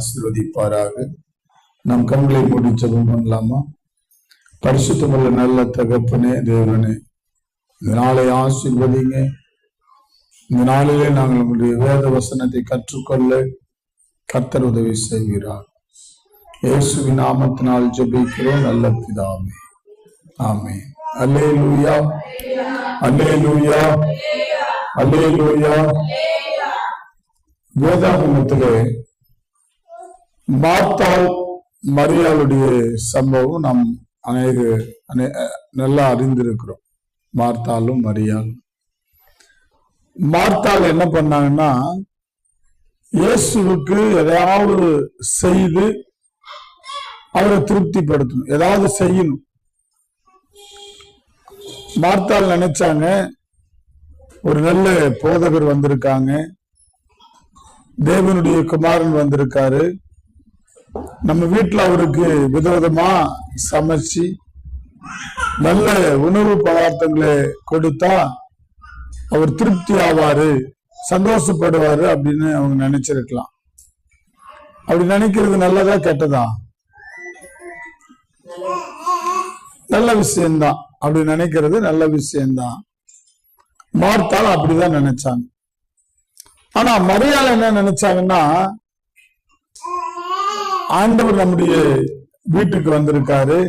ஆசீர்வதிப்பாராக. நம் கண்களை மூடி ஜெபம் பண்ணலாமா? பரிசுத்தமுள்ள நல்ல தகப்பனே, தேவனே, இந்த நாளை ஆசீர்வதிங்க. இந்த நாளிலே நாங்கள் நம்முடைய வேத வசனத்தை கற்றுக்கொள்ள கர்த்தர் உதவி செய்கிறார். இயேசுவின் நாமத்தினால் ஜெபிக்கிறோம் நல்ல பிதாவே, ஆமென். அல்லேலூயா, அல்லேலூயா, அல்லேலூயா. வேதாகமத்திலே மார்த்தாள் மரியாளுடைய சம்பவம் நாம் நல்லா அறிந்திருக்கிறோம். மார்த்தாளும் மரியாளும். மார்த்தாள் என்ன பண்ணாங்கன்னா, இயேசுவுக்கு எதையாவது செய்து அவரை திருப்திப்படுத்தணும், ஏதாவது செய்யணும். மார்த்தாள் நினைச்சாங்க, ஒரு நல்ல போதகர் வந்திருக்காங்க, தேவனுடைய குமாரன் வந்திருக்காரு, நம்ம வீட்டுல அவருக்கு விதவிதமா சமைச்சு நல்ல உணவு பதார்த்தங்களை கொடுத்தா அவர் திருப்தி ஆவாரு, சந்தோஷப்படுவாரு அப்படின்னு அவங்க நினைச்சிருக்கலாம். அப்படி நினைக்கிறது நல்லதா கெட்டதா? நல்ல விஷயம்தான். அப்படி நினைக்கிறது நல்ல விஷயம்தான். மார்த்தாள் அப்படிதான் நினைச்சாங்க. ஆனா மரியாள் என்ன நினைச்சாங்கன்னா, ஆண்டவர் நம்முடைய வீட்டுக்கு வந்திருக்காரு,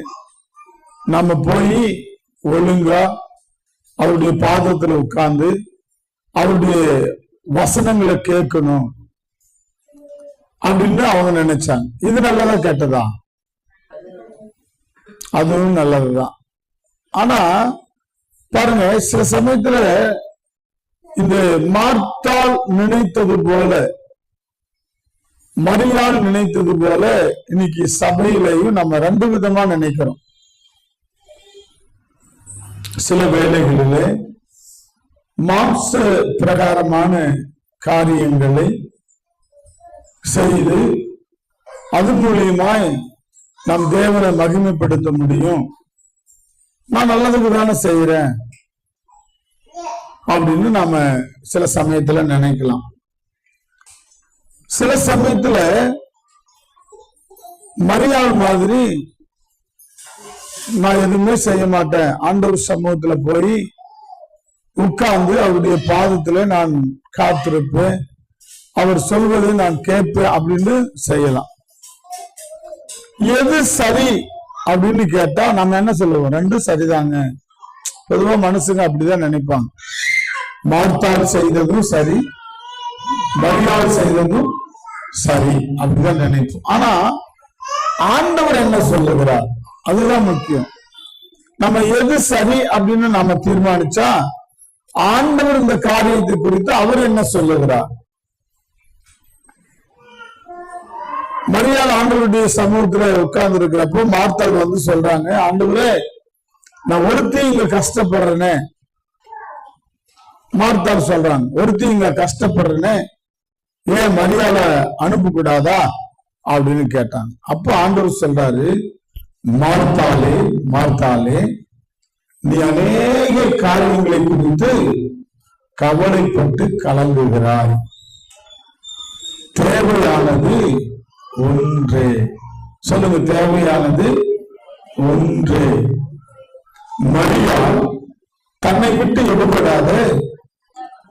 நம்ம போய் ஒழுங்கா அவருடைய பாதத்துல உட்கார்ந்து அவருடைய வசனங்களை கேட்கணும் அப்படின்னு அவங்க நினைச்சாங்க. இது நல்லதா கெட்டதா? அதுவும் நல்லதுதான். ஆனா பாருங்க, சில சமயத்துல இந்த மார்த்தாள் நினைத்தது போல, மரியாள் நினைத்தது போல இன்னைக்கு சபையிலையும் நம்ம ரெண்டு விதமா நினைக்கிறோம். சில வேளைகளிலே மாம்ச பிரகாரமான காரியங்களை செய்து அது மூலியமாய் நம் தேவனை மகிமைப்படுத்த முடியும், நான் நல்லதுக்கு தானே செய்யறேன் அப்படின்னு நாம சில சமயத்துல நினைக்கலாம். சில சமயத்துல மரியாள் மாதிரி நான் எதுவுமே செய்ய மாட்டேன், ஆண்டவர் சமூகத்துல போய் உட்கார்ந்து அவருடைய பாதத்துல நான் காத்திருப்பேன், அவர் சொல்வதை நான் கேட்பேன் அப்படின்னு செய்யலாம். எது சரி அப்படின்னு கேட்டா நம்ம என்ன சொல்லுவோம்? ரெண்டும் சரிதாங்க. பொதுவா மனுஷங்க அப்படிதான் நினைப்பாங்க. மார்த்தாள் செய்ததும் சரி, மரியாள் செய்ததும் சரி அப்படிதான் நினைப்போம். ஆனா ஆண்டவர் என்ன சொல்லுகிறார் அதுதான் முக்கியம். நம்ம எது சரி அப்படின்னு நாம தீர்மானிச்சா ஆண்டவர் இந்த காரியத்தை குறித்து அவர் என்ன சொல்லுகிறார்? மரியாள் ஆண்டவருடைய சமூகத்துல உட்கார்ந்து இருக்கிறப்போ மார்த்தாள் வந்து சொல்றாங்க, ஆண்டவரே நான் ஒருத்தி இங்க கஷ்டப்படுறேனே. மார்த்தாள் சொல்றாங்க, ஒருத்தி இங்க கஷ்டப்படுறேனே, ஏன் மரியாள அனுப்ப கூடாதா அப்படின்னு கேட்டாங்க. அப்ப ஆண்டவர் சொல்றாரு, மார்த்தாளே மார்த்தாளே, நீ அநேக காரியங்களை குறித்து கவலைப்பட்டு கலங்குகிறாய், தேவையானது ஒன்றே. சொல்லுங்க, தேவையானது ஒன்றே. மரியாள் தன்னை விட்டு விடுபடாத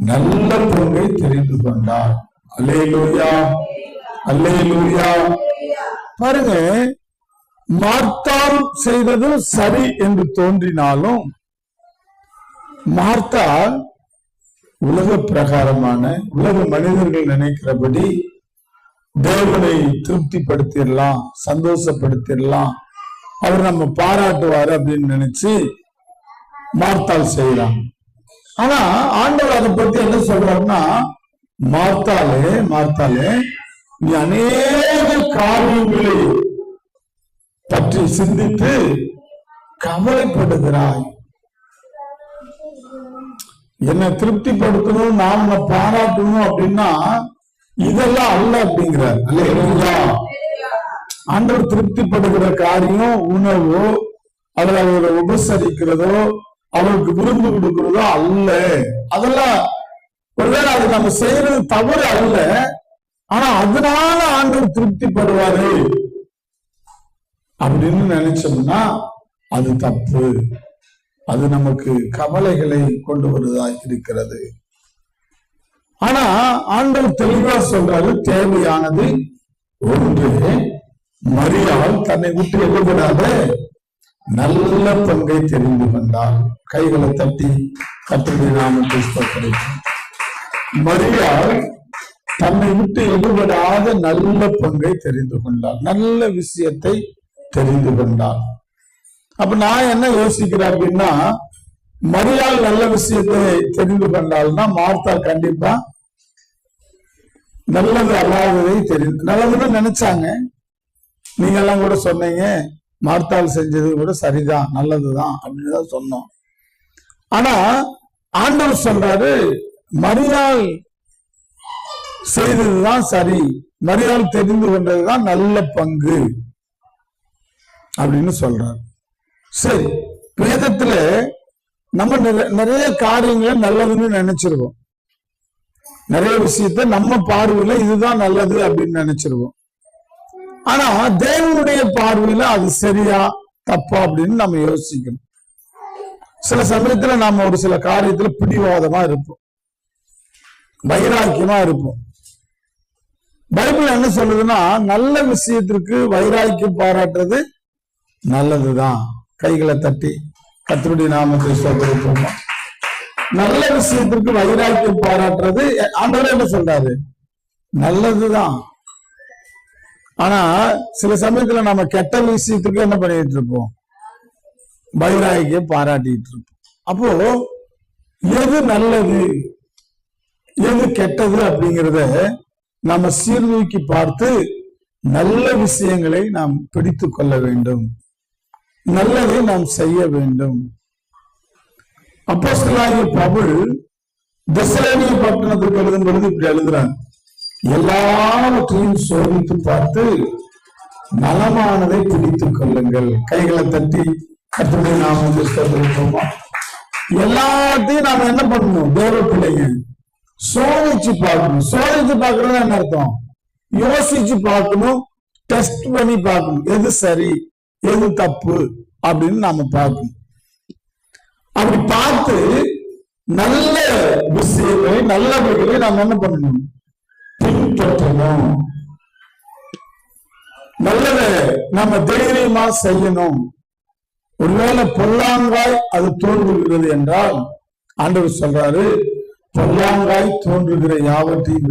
நல்ல பொங்கை தெரிந்து கொண்டார். அல்லேலூயா, அல்லேலூயா. பாருங்க, மார்த்தாள் செய்தது சரி என்று தோன்றினாலும் மார்த்தாள் உலக பிரகாரமான உலக மனிதர்கள் நினைக்கிறபடி தேவனை திருப்திப்படுத்திடலாம், சந்தோஷப்படுத்திடலாம், அவர் நம்ம பாராட்டுவாரு அப்படின்னு நினைச்சு மார்த்தாள் செய்யலாம். ஆனா ஆண்டவர் அதை பத்தி என்ன சொல்றாருன்னா, மார்த்தாளே மார்த்தாளே, நீ அநேக காரியங்களை பற்றி சிந்தித்து கவலைப்படுகிறாய். என்னை திருப்திப்படுத்தணும், நான் உன்னை பாராட்டணும் அப்படின்னா இதெல்லாம் அல்ல அப்படிங்கிறார். அல்லேலூயா. ஆண்டவர் திருப்திப்படுகிற காரியம் உணவோ அல்லது அவரை உபசரிக்கிறதோ அவருக்கு விருந்து கொடுக்கிறதோ அல்ல. அதெல்லாம் ஒருவேளை அது நம்ம செய்யறது தவறு அல்ல, ஆனா அதனால ஆண்டவர் திருப்திப்படுவாரு அப்படின்னு நினைச்சோம்னா அது தப்பு. அது நமக்கு கவலைகளை கொண்டு வருவதா இருக்கிறது. ஆனா ஆண்டவர் தெளிவா சொல்றாரு, தேவையானது ஒன்று, மரியாள் தன்னை விட்டு எழுபடாத நல்ல பங்கை தெரிந்து கொண்டார். கைகளை தட்டி கர்த்தருடைய நாமத்தை ஸ்தோத்திரிப்போம். மரியாள் தன்னை விட்டு எழுபடாத நல்ல பங்கை தெரிந்து கொண்டார், நல்ல விஷயத்தை தெரிந்து கொண்டார். அப்ப நான் என்ன யோசிக்கிறேன் அப்படின்னா, மரியாள் நல்ல விஷயத்தை தெரிந்து கொண்டாள்னா மார்த்தா கண்டிப்பா நல்லது அல்லாததை தெரிந்து நல்லதுன்னு நினைச்சாங்க. நீங்க எல்லாம் கூட சொன்னீங்க மார்த்தாள் செஞ்சது கூட சரிதான், நல்லதுதான் அப்படின்னு தான் சொன்னோம். ஆனா ஆண்டவர் சொல்றாரு, மரியாள் செய்ததுதான் சரி, மரியாள் தெரிந்து கொண்டதுதான் நல்ல பங்கு அப்படின்னு சொல்றாரு. சரி, வேதத்துல நம்ம நிறைய காரியங்களை நல்லதுன்னு நினைச்சிருவோம். நிறைய விஷயத்த நம்ம பார்வையில இதுதான் நல்லது அப்படின்னு நினைச்சிருவோம். ஆனா தேவனுடைய பார்வையில அது சரியா தப்பா அப்படின்னு நம்ம யோசிக்கணும். சில சமயத்துல நாம ஒரு சில காரியத்துல பிடிவாதமா இருப்போம், வைராக்கியமா இருப்போம். பைபிள் என்ன சொல்லுதுன்னா, நல்ல விஷயத்திற்கு வைராக்கியம் பாராட்டுறது நல்லதுதான். கைகளை தட்டி கர்த்தருடைய நாமத்தை ஸ்தோத்திரிப்போம். நல்ல விஷயத்திற்கு வைராக்கியம் பாராட்டுறது ஆண்டவர் என்ன சொல்றாரு, நல்லதுதான். ஆனா சில சமயத்துல நம்ம கெட்ட விஷயத்துக்கு என்ன பண்ணிட்டு இருப்போம், வைராக்கியம் பாராட்டிட்டு இருப்போம். அப்போ எது நல்லது எது கெட்டது அப்படிங்கிறத நம்ம சீர்தூக்கி பார்த்து நல்ல விஷயங்களை நாம் பிடித்து கொள்ள வேண்டும், நல்லதை நாம் செய்ய வேண்டும். அப்போஸ்தலனாகிய பவுல் தெசலோனிய பட்டணத்துக்கு எழுதும் பொழுது இப்படி எழுதுறாங்க, எல்லாவற்றையும் சோதித்து பார்த்து நலமானதை பிடித்துக் கொள்ளுங்கள். கைகளை தட்டி கர்த்தருடைய நாமத்தை ஸ்தோத்திரிப்போமா. எல்லாத்தையும் நாம என்ன பண்ணணும், தேவ பிள்ளைங்க சோதிச்சு பார்க்கணும். சோதிச்சு பார்க்கறது என்ன அர்த்தம், யோசிச்சு பார்க்கணும், டெஸ்ட் பண்ணி பார்க்கணும், எது சரி எது தப்பு அப்படின்னு நாம பார்க்கணும். அப்படி பார்த்து நல்ல விஷயங்களை நல்லவைகளை நாம் என்ன பண்ணணும், பின்பற்றணும். நல்லதை நம்ம தைரியமா செய்யணும். ஒருவேளை பொல்லாங்காய் அது தோன்றுகிறது என்றால் ஆண்டவர் சொல்றாரு, பொல்லாங்காய் தோன்றுகிற யாவற்றையும்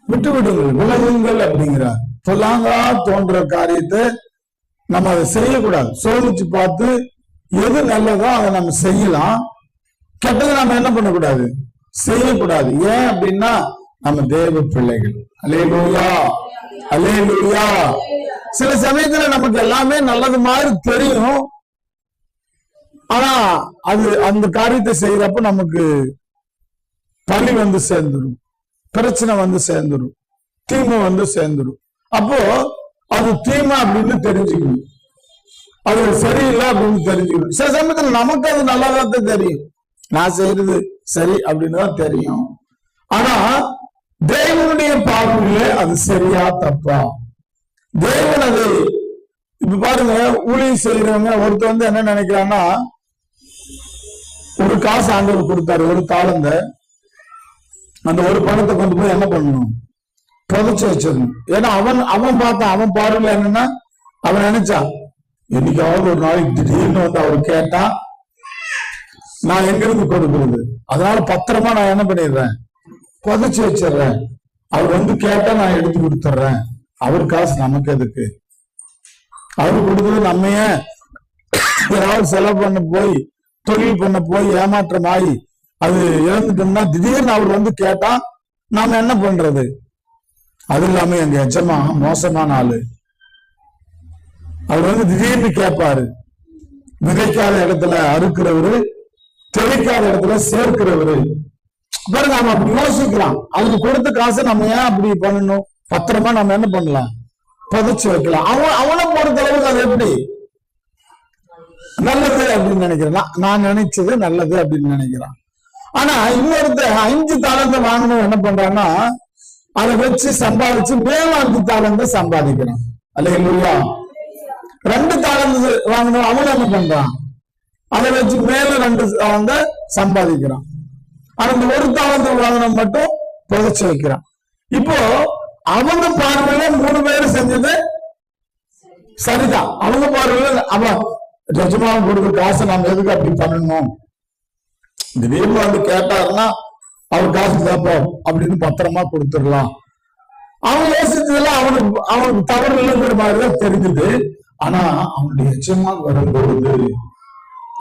விட்டு விடுங்கள், விலகுங்கள் அப்படிங்கிறார். பொல்லாங்கா தோன்ற காரியத்தை நம்ம அதை செய்யக்கூடாது. சோதிச்சு பார்த்து எது நல்லதோ அதை நம்ம செய்யலாம், கெட்டதை நம்ம என்ன பண்ணக்கூடாது, செய்யக்கூடாது. ஏன் அப்படின்னா நம்ம தேவ பிள்ளைகள். அல்லேலூயா, அல்லேலூயா. சில சமயத்துல நமக்கு எல்லாமே நல்லது மாதிரி தெரியும், ஆனா அது அந்த காரியத்தை செய்யறப்ப நமக்கு பழி வந்து சேர்ந்துடும், பிரச்சனை வந்து சேர்ந்துடும், தீமை வந்து சேர்ந்துடும். அப்போ அது தீமை அப்படின்னு தெரிஞ்சுக்கணும், அது சரியில்லை அப்படின்னு தெரிஞ்சுக்கணும். சில சமயத்துல நமக்கு அது நல்லாதான் தெரியும், நான் செய்யறது சரி அப்படின்னு தான் தெரியும். ஆனா தேவனுடைய பார்வையில அது சரியா தப்பா, தேவன் அது இப்ப பாருங்க, ஊழியம் செய்யறவங்க ஒருத்தர் வந்து என்ன நினைக்கிறான்னா, ஒரு காசு ஆண்டவர் கொடுத்தாரு, ஒரு தாளந்த, அந்த ஒரு பணத்தை கொண்டு போய் என்ன பண்ணணும், புதைச்சு வச்சிடணும். ஏன்னா அவன் பார்த்தான், அவன் பார்வையில என்னன்னா, அவன் நினைச்சான் என்னைக்காவது ஒரு நாளைக்கு திடீர்னு வந்து அவர் கேட்டா நான் எங்க இருந்து கொடுக்கிறது, அதனால பத்திரமா நான் என்ன பண்ணிடுறேன், புதைச்சு வச்சிடுறேன். அவர் வந்து கேட்டா நான் எடுத்து கொடுத்துட்றேன். அவர் காசு நமக்கு எதுக்கு, அவரு கொடுத்தது நம்ம ஏதாவது செலவு பண்ண போய் தொழில் பண்ண போய் ஏமாற்றமாயி அது இழந்துட்டோம்னா திடீர்னு அவர் வந்து கேட்டா நாம என்ன பண்றது. அது இல்லாம எங்க எஜமா மோசமான ஆளு, அவர் வந்து திடீர்னு கேட்பாரு. விதைக்காத இடத்துல அறுக்கிறவரு, தெளிக்காத இடத்துல சேர்க்கிறவரு. பாருங்க, நாம அப்படி யோசிக்கலாம். அதுக்கு கொடுத்த காசை நம்ம ஏன் அப்படி பண்ணணும், பத்திரமா நம்ம என்ன பண்ணலாம், புதைச்சு வைக்கலாம். அவனை பொறுத்தளவுக்கு அது எப்படி நல்லது அப்படின்னு நினைக்கிறேன். நான் நினைச்சது நல்லது அப்படின்னு நினைக்கிறான். ஆனா இன்னொருத்த 5 தாளத்தை வாங்கணும் என்ன பண்றான்னா, அதை வச்சு சம்பாதிச்சு மேல 5 தாளந்து சம்பாதிக்கிறான். அல்லேலூயா. 2 தாளந்து வாங்கணும், அவன் என்ன பண்றான்? அதை வச்சு மேல 2 தாளந்த சம்பாதிக்கிறான். ஆனா இந்த 1 தாளந்து வாங்கின மட்டும் புதைச்சு வைக்கிறான். இப்போ அவங்க பார்வையில 3 பேரும் செஞ்சது சரிதான். அவங்க பார்வையில அவன் எஜமான் கொடுக்குற காசை நம்ம எதுக்கு அப்படி பண்ணணும், திடீர்னு வந்து கேட்டாருன்னா அவர் காசு கேட்போம் அப்படின்னு பத்திரமா கொடுத்துடலாம். அவன் யோசிச்சதுல அவனுக்கு தவறு இல்லைங்கிற மாதிரிதான் தெரிஞ்சது. ஆனா அவனுடைய எஜமான் வரும்பொழுது,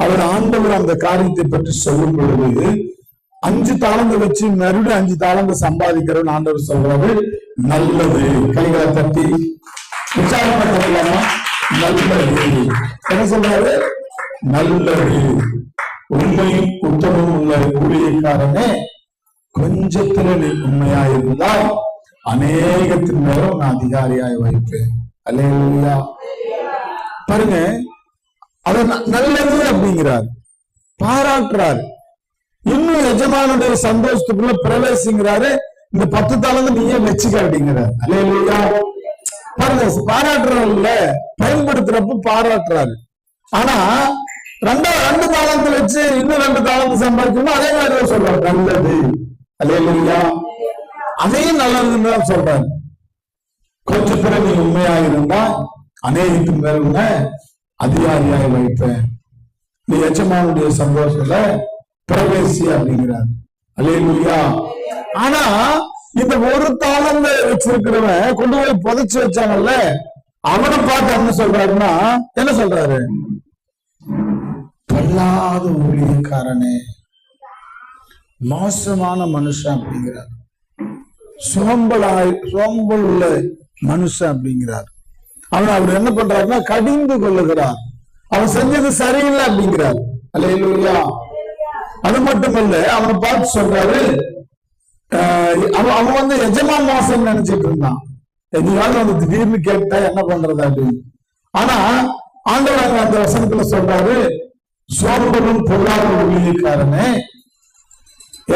அவர் ஆண்டவர் அந்த காரியத்தை பற்றி சொல்லும் பொழுது 5 தாளந்து வச்சு மறுபடியும் 5 தாளந்து சம்பாதிக்கிறவன் ஆண்டவர் சொல்றாரு நல்லது. கைகளை தட்டி விசாரப்பட்டலாமா? நல்லது. என்ன சொல்றாரு? நல்லது. உண்மையும் உத்தமும் உள்ள ஊழியக்காரனே, கொஞ்சத்துல நீ உண்மையா இருந்தால் அநேகத்தின் மேலும் நான் அதிகாரியாய் வைப்பேன். அல்லேலூயா. பாருங்க, அது நல்லது அப்படிங்கிறார், பாராட்டுறாரு. இன்னும் எஜமானுடைய சந்தோஷத்துக்குள்ள பிரவேசிங்கிறாரு. இந்த 10 தாளந்து நீயே வச்சுக்க அப்படிங்கிறார். அல்லேலூயா. பாருங்க, பாராட்டுறாருல்ல, பயன்படுத்துறப்ப பாராட்டுறாரு. ஆனா 2 தாளந்து வச்சு இன்னும் 2 தாளந்து சம்பாதிக்கணும், அதே மாதிரி சொல்றாரு நல்லது. அல்லேலூயா. அதையும் நல்லதுன்னு தான் சொல்றாரு. கொஞ்சம் பிறகு நீ உண்மையாக இருந்தா அநேகத்தின் மேல அதிகாரியாக வைப்பேன், நீ எஜமானுடைய சந்தோஷத்துல பிரவேசி அப்படிங்கிறார். அல்லேலூயா. ஆனா இந்த 1 தாளந்து வச்சிருக்கிறவன் கொண்டு போய் புதைச்சு வச்சாங்கல்ல, அவனை பார்த்து என்ன சொல்றாருன்னா, என்ன சொல்றாரு? பொல்லாத ஊழியக்காரனே, மோசமான மனுஷன் அப்படிங்கிறார். சோம்பல் உள்ள மனுஷன் அப்படிங்கிறார். அவர் என்ன பண்றாருன்னா கடிந்து கொள்ளுகிறார். அவன் செஞ்சது சரியில்லை அப்படிங்கிறார். அல்லேலூயா. அது மட்டுமல்ல, அவனை பார்த்து சொல்றாரு, அவன் வந்து எஜமான் மோசம் நினைச்சிட்டு இருந்தான். எதுவாலும் வந்து திடீர்னு கேட்டா என்ன பண்றது அப்படின்னு. ஆனா ஆண்டவர் அந்த வசனத்துல சொல்றாரு, சோம்பலும் பொல்லாத ஊழியக்காரனே,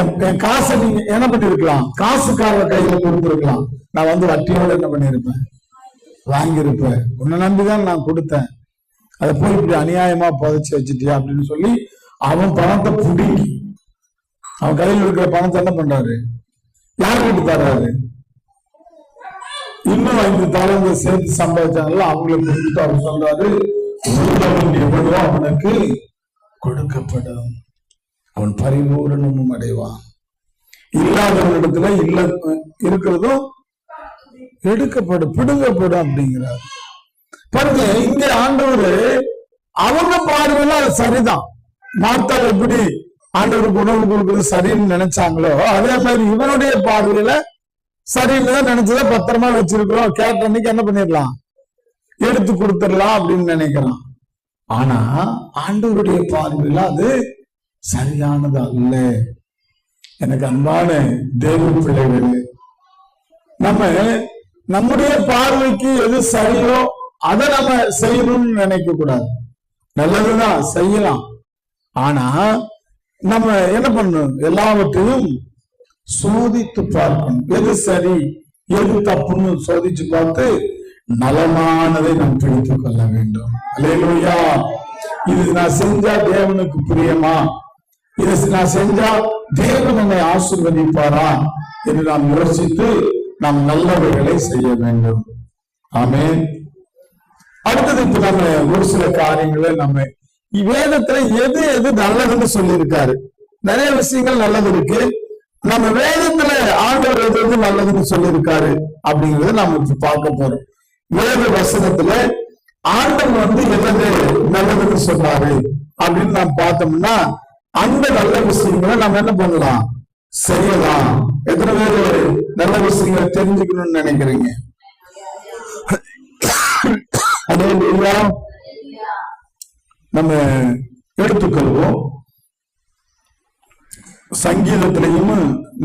என் காசை நீங்க என்ன பண்ணிருக்கலாம், காசுக்காரர் கையில கொடுத்துருக்கலாம். நான் வந்து வட்டியோட என்ன பண்ணிருப்பேன், வாங்கியிருப்பேன். உன்னை நம்பிதான் நான் கொடுத்தேன், அதை போய் இப்படி அநியாயமா புதைச்சு வச்சுட்டியா அப்படின்னு சொல்லி அவன் பணத்தை புடுங்கி, அவன் கையில் இருக்கிற பணத்தை என்ன பண்றாரு, யாருக்கு தர்றாரு? இன்னும் 5 தாளந்து சேர்த்து சம்பாதிச்சாங்கல்ல, அவங்களுக்கு கொடுத்துட்டு அவர் சொல்றாரு, எவ்வளவோ அவனுக்கு கொடுக்கப்படும், அவன் பரிபூரணமும் அடைவான். இல்லாதவனிடத்துல இல்ல இருக்கிறதும் எடுக்கப்படும், பிடுங்கப்படும் அப்படிங்கிறார். பாருங்க, இங்க ஆண்டவர் அவங்க பார்வையில அது சரிதான். மார்த்தாள் எப்படி ஆண்டவருக்கு உணவு கொடுக்குறது சரின்னு நினைச்சாங்களோ, அதே மாதிரி இவனுடைய பார்வையில சரின்னு நினைச்சதை பத்திரமா வச்சிருக்கிறோம், கேட்ட அன்னைக்கு என்ன பண்ணிடலாம், எடுத்து கொடுத்துடலாம் அப்படின்னு நினைக்கிறான். ஆனா ஆண்டவருடைய பார்வையில அது சரியானது அல்ல. எனக்கு அன்பான தேவ பிள்ளைகளே, நம்முடைய பார்வைக்கு எது சரியோ அதை நம்ம செய்யணும்னு நினைக்க கூடாது. நல்லதுதான் செய்யலாம், ஆனா நம்ம என்ன பண்ணணும், எல்லாவற்றையும் சோதித்து பார்க்கணும். எது சரி எது தப்புன்னு சோதிச்சு பார்த்து நலமானதை நாம் பிடித்துக் கொள்ள வேண்டும். அல்லேலூயா. இது நான் செஞ்சா தேவனுக்கு பிரியமா, இதை நான் செஞ்சா தேவன் என்னை ஆசீர்வதிப்பாரா என்று நாம் யோசித்து நாம் நல்லவைகளை செய்ய வேண்டும். ஆமென். அடுத்தது இப்ப நம்ம ஒரு சில காரியங்களை நம்ம வேதத்துல எது எது நல்லதுன்னு சொல்லி இருக்காரு. நிறைய விஷயங்கள் நல்லது இருக்கு. நம்ம வேதத்துல ஆண்டவர் எது எது நல்லதுன்னு சொல்லி இருக்காரு அப்படிங்கறத நம்ம இப்ப பார்க்க போறோம். வேத வசனத்துல ஆண்டவர் வந்து எது நல்லதுன்னு சொன்னாரு அப்படின்னு நாம் பார்த்தோம்னா, அந்த நல்ல விஷயங்களை நம்ம என்ன பண்ணலாம், செய்யலாம். எத்தனை பேர் நல்ல விஷயங்களை தெரிஞ்சுக்கணும்னு நினைக்கிறீங்க? அல்லேலூயா. நம்ம எடுத்துக்கொள்வோம். சங்கீதத்திலையும்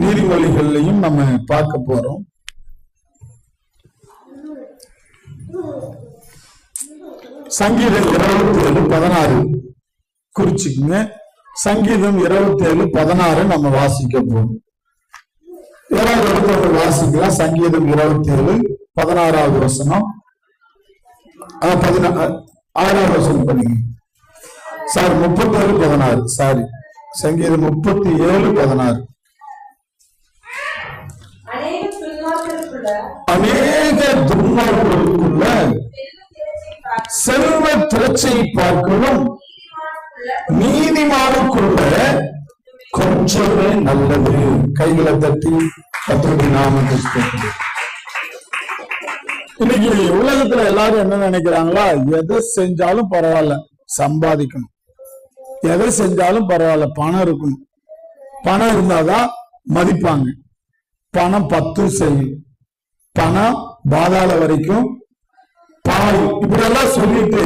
நீதிமொழிகள்லையும் நம்ம பார்க்க போறோம். சங்கீதம் 27:16 குறிச்சுக்குங்க. சங்கீதம் 27:16 நம்ம வாசிக்க போறோம். ஏழாவது எடுத்து வாசிக்கலாம். சங்கீதம் 27 16வது வசனம், 6வது வசனம் பண்ணீங்க சார். 37 16 சாரி, சங்கீதம் 37 16. அநேக துன்மார்க்கருக்குள்ள செல்வ திரட்சியை பார்க்கணும் நீதிமானுக்குள்ள கொஞ்சமே நல்லது. கைகளை தட்டி கர்த்தருடைய நாமத்தை ஸ்தோத்திரம். இன்னைக்கு உலகத்துல எல்லாரும் என்ன நினைக்கிறாங்களா, எதை செஞ்சாலும் பரவாயில்ல சம்பாதிக்கணும், எதை செஞ்சாலும் பரவாயில்ல பணம் இருக்கணும், பணம் இருந்தாதான் மதிப்பாங்க, பணம் 10 செய்யும், பணம் பாதாள வரைக்கும் பாய், இப்படி எல்லாம் சொல்லிட்டு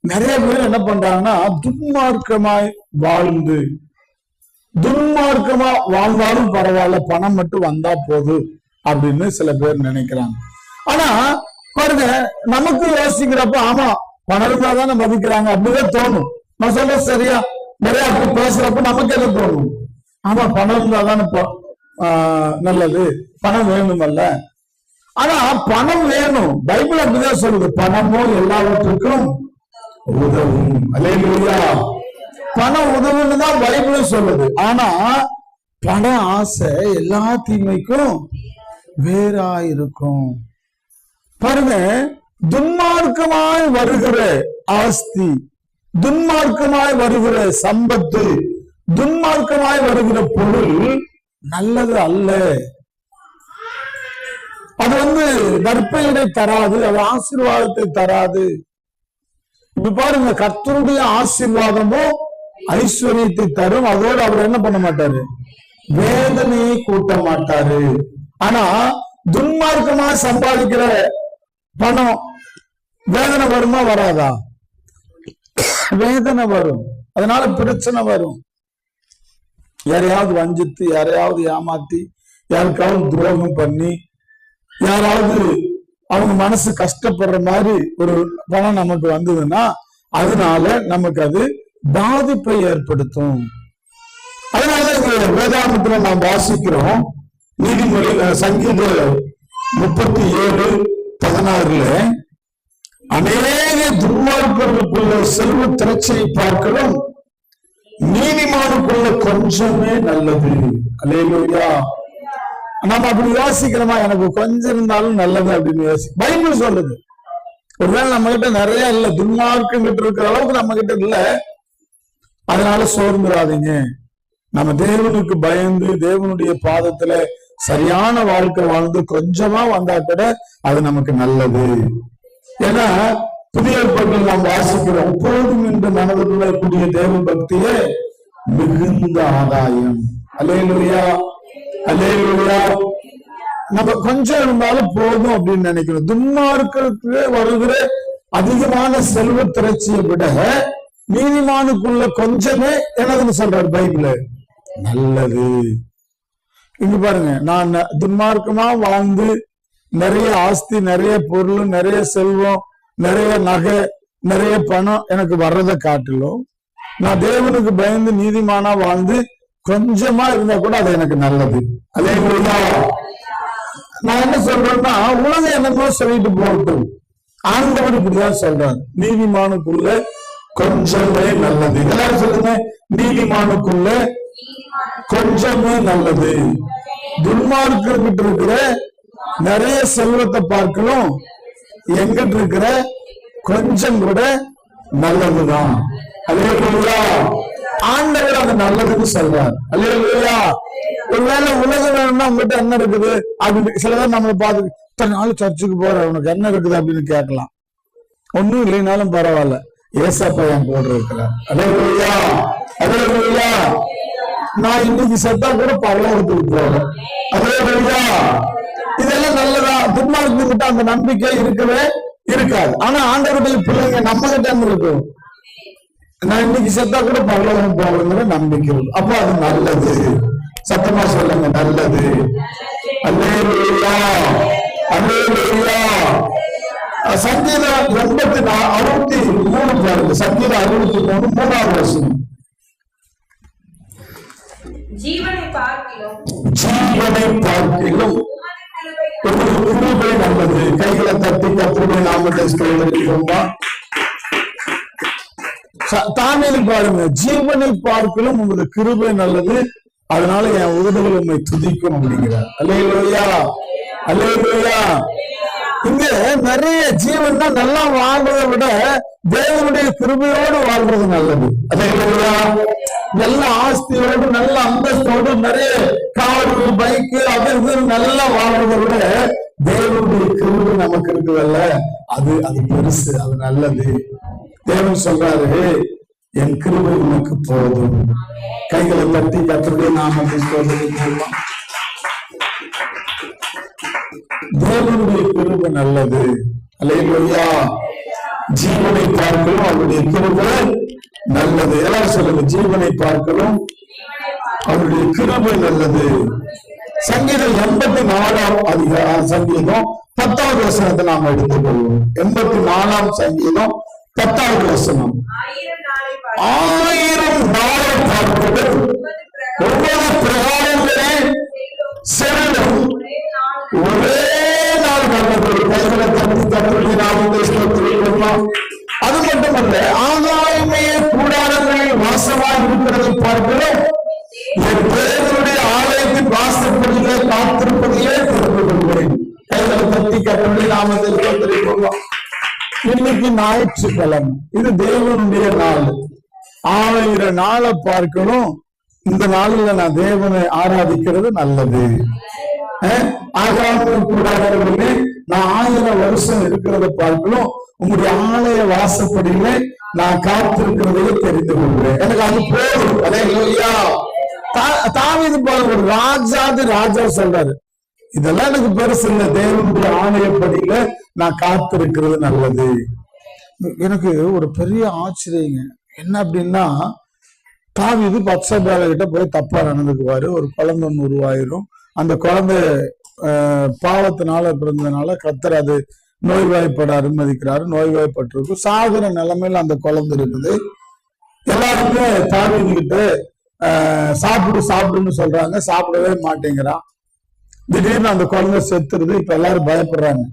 நிறைய பேர் என்ன பண்றாங்கன்னா துன்மார்க்கமாய் வாழ்ந்து, துன்மார்க்கமா வாழ்ந்தாலும் பரவாயில்ல பணம் மட்டும் வந்தா போதும் அப்படின்னு சில பேர் நினைக்கிறாங்க. ஆனா பாருங்க, நமக்கு யோசிக்கிறப்ப ஆமா பணம் இருந்தாதானே மதிக்கிறாங்க அப்படிதான் தோணும். நான் சொல்ற சரியா? நிறைய அப்படி பேசுறப்ப நமக்கு என்ன தோணும், ஆமா பணம் இருந்தாதானே நல்லது, பணம் வேணுமல்ல. ஆனா பணம் வேணும், பைபிள் அப்படிதான் சொல்லுது, பணமும் எல்லாவற்றுக்கும் உதவும். அல்லேலூயா. பணம் உதவுன்னு தான் பைபிளும் சொல்லுது. ஆனா பண ஆசை எல்லா தீமைக்கும் வேறாயிருக்கும். பாருங்க, துன்மார்க்கமாய் வருகிற ஆஸ்தி, துன்மார்க்கமாய் வருகிற சம்பத்து, துன்மார்க்கமாய் வருகிற பொருள் நல்லது அல்ல. அது நற்பெயரை தராது, அது ஆசீர்வாதத்தை தராது. இப்ப பாருங்க, கர்த்தருடைய ஆசீர்வாதமோ ஐஸ்வர்யத்தை தரும், அதோடு அவர் என்ன பண்ண மாட்டாரு, வேதனையை கூட்ட மாட்டாரு. ஆனா துன்மார்க்கமா சம்பாதிக்கிற பணம் வேதனை வருமா வராதா? வேதனை வரும், அதனால பிரச்சனை வரும். யாரையாவது வஞ்சித்து, யாரையாவது ஏமாத்தி, யாருக்காவது துரோகம் பண்ணி, யாராவது அவங்க மனசு கஷ்டப்படுற மாதிரி ஒரு பணம் நமக்கு வந்ததுன்னா அதனால நமக்கு அது பாதிப்பை ஏற்படுத்தும். அதனால வேதாகமத்துல நாம் வாசிக்கிறோம், நீதிமொழி சங்கீத 37 16 அநேக துன்மார்க்கர்களுக்குள்ள செல்வ திரட்சியை பார்க்கணும் நீதிமானுக்குள்ள கொஞ்சமே நல்லது. அல்லேலூயா. நம்ம அப்படி யோசிக்கிறோமா, எனக்கு கொஞ்சம் இருந்தாலும் நல்லது அப்படின்னு பைபிள் சொல்லுது. ஒருவேளை நம்ம கிட்ட நிறைய இல்ல, துன்மார்க்கம் கிட்ட இருக்கிற அளவுக்கு நம்ம கிட்ட இல்ல, அதனால சோர்ந்துடாதீங்க. நம்ம தேவனுக்கு பயந்து தேவனுடைய பாதத்துல சரியான வாழ்க்கை வாழ்ந்து கொஞ்சமா வந்தா கூட அது நமக்கு நல்லது. ஏன்னா புதிய ஏற்பாட்டில் நாம் வாசிக்கிறோம், எப்பொழுதும் இந்த மனதில் கூடிய தேவ பக்தியே மிகுந்த ஆதாயம். அல்லேலூயா, அல்லேலூயா. நம்ம கொஞ்சம் இருந்தாலும் போதும் அப்படின்னு நினைக்கிறோம். துன்மார்க்கருக்கு வருகிற அதிகமான செல்வ திரட்சியை விட நீதிமானுக்குள்ள கொஞ்சமே என்னதுன்னு சொல்றாரு பைபிள், நல்லது. இங்க பாருங்க, நான் துன்மார்க்கமா வாழ்ந்து நிறைய ஆஸ்தி, நிறைய பொருள், நிறைய செல்வம், நிறைய நகை, நிறைய பணம் எனக்கு வர்றதை காட்டிலும் நான் தேவனுக்கு பயந்து நீதிமானா வாழ்ந்து கொஞ்சமா இருந்தா கூட அது எனக்கு நல்லது. அதே போலதான் நான் என்ன சொல்றேன்னா, உலகம் என்னமோ சொல்லிட்டு போகட்டும், ஆண்டவர் இப்படிதான் சொல்றாரு, நீதிமானுக்குள்ள கொஞ்சமே நல்லது. எல்லாரும் சொல்லுங்க, நீதிமானுக்குள்ள கொஞ்சமே நல்லது. துன்மார்க்கிட்ட இருக்கிற நிறைய செல்வத்தை பார்க்கணும் எங்கிட்ட இருக்கிற கொஞ்சம் கூட நல்லதுதான். அல்லேலூயா. ஆண்டவர் அது நல்லதுன்னு சொல்றார். அல்லேலூயா. ஒருவேளை உலகம் வேணும்னா உங்ககிட்ட என்ன இருக்குது அப்படின்னு சிலதான் நம்மளை பார்த்து, இத்தனை நாள் சர்ச்சுக்கு போற உனக்கு என்ன இருக்குது அப்படின்னு கேட்கலாம். ஒன்னும் இல்லைனாலும் பரவாயில்ல, ஏசப்பா என் கூட இருக்கிறார். அல்லேலூயா, அல்லேலூயா. நான் இன்னைக்கு செத்தா கூட பரலோகத்துக்கு போறேன். அல்லேலூயா. இதெல்லாம் நல்லதா? துன்மார்க்கிட்ட அந்த நம்பிக்கை இருக்கவே இருக்காது. ஆனா ஆண்டவருடைய பிள்ளைங்க நம்ம கிட்ட இருக்கும், நான் இன்னைக்கு செத்தா கூட பரலோகம் போறதுங்கிற நம்பிக்கை இருக்கு. அப்போ அது நல்லது. சத்தமா சொல்லுங்க, நல்லது. அல்லேலூயா, அல்லேலூயா. சங்கீதம் 63 பாருங்க, சங்கீதம் 63 3வது வசனம். ஜீவனை பார்க்கிலும் கிருபை நல்லது. கைகளை தட்டி கர்த்தருடைய நாமத்தை ஸ்தோத்திரிப்போமா. தானியேல் பாருங்க, ஜீவனை பார்க்கிலும் உங்களது கிருபை நல்லது, அதனால என் உதடுகள் உண்மை துதிக்கும் அப்படிங்கிறார். அல்லேலூயா, அல்லேலூயா. இங்க நிறைய ஜீவன் தான் நல்லா வாழ்றதை விட தேவனுடைய கிருபையோடு வாழ்றது நல்லது. அல்லேலூயா. நல்ல ஆஸ்தியோடு நல்ல அந்தஸ்தோடு நிறைய காரு பைக்கு அது நல்லா வாழ்றதை விட தேவனுடைய கிருபை நமக்கு இருக்குதல்ல, அது பெருசு, அது நல்லது. தேவன் சொல்றாரு, என் கிருபை உனக்கு போதும். கைகளை தட்டி கர்த்தருடைய நாமத்தை ஸ்தோத்திரிப்போம். தேவனுடைய கிருபை நல்லது. அல்லேலூயா. ஜீவனை பார்க்கணும், அவருடைய கிருபை நல்லது. எல்லாரும் சொல்லுங்க, ஜீவனை பார்க்கணும், அவருடைய கிருபை நல்லது. சங்கீதம் 84 சங்கீதம் 10வது வசனத்தை நாம் எடுத்துக்கொள்வோம். 84 சங்கீதம் 10வது வசனம். 1000 நாளை பார்ப்பது ஒவ்வொரு பிரகாரங்களே செல்லும், ஒரே நாள் நல்லது. கைகளை தட்டி கர்த்தருடைய நாமத்தை ஸ்தோத்திரிப்போம். அது மட்டுமல்ல, ஆகாயமே கூடாரங்களில் வாசமாக இருக்கிறதை பார்க்கிறோம், என் தேவனுடைய ஆலயத்தின் வாசற்படியிலே காத்திருப்பதையே தெரிந்து கொள்கிறேன். கைகளை தட்டி கர்த்தருடைய நாமத்தை ஸ்தோத்திரிப்போம். இன்னைக்கு ஞாயிற்றுக்கிழமை, இது தேவனுடைய நாள். 1000 நாளை பார்க்கணும். இந்த நாளில் நான் தேவனை ஆராதிக்கிறது நல்லது. ஆகாயம் கூடாரங்களிலே நான் 1000 வருஷம் இருக்கிறத பார்க்கணும். உங்களுடைய ஆலய வாசப்படியில நான் காத்திருக்கிறதையே தெரிந்து கொள்கிறேன். எனக்கு அது போதும். அல்லேலூயா. தாவீது பாருங்க, ராஜா சொல்றாரு, இதெல்லாம் எனக்கு பெருசு இல்லை, தேவனுடைய ஆலயப்படியில நான் காத்திருக்கிறது நல்லது. எனக்கு ஒரு பெரிய ஆச்சரியங்க. என்ன அப்படின்னா, தாவீது பத்சேபாள் கிட்ட போய் தப்பா நடந்துக்குவாரு. ஒரு குழந்தை ஒன்று உருவாயிரும். அந்த குழந்தை பாவத்தினால பிறந்ததுனால கர்த்தர் அது நோய்வாய்ப்பட அனுமதிக்கிறாரு. நோய்வாய்ப்பட்டிருக்கு. சாகுற நிலைமையில அந்த குழந்தை இருக்குது. எல்லாருமே தாவீது கிட்ட சாப்பிடுன்னு சொல்றாங்க, சாப்பிடவே மாட்டேங்கிறான். திடீர்னு அந்த குழந்தை செத்துருது. இப்ப எல்லாரும் பயப்படுறாங்க,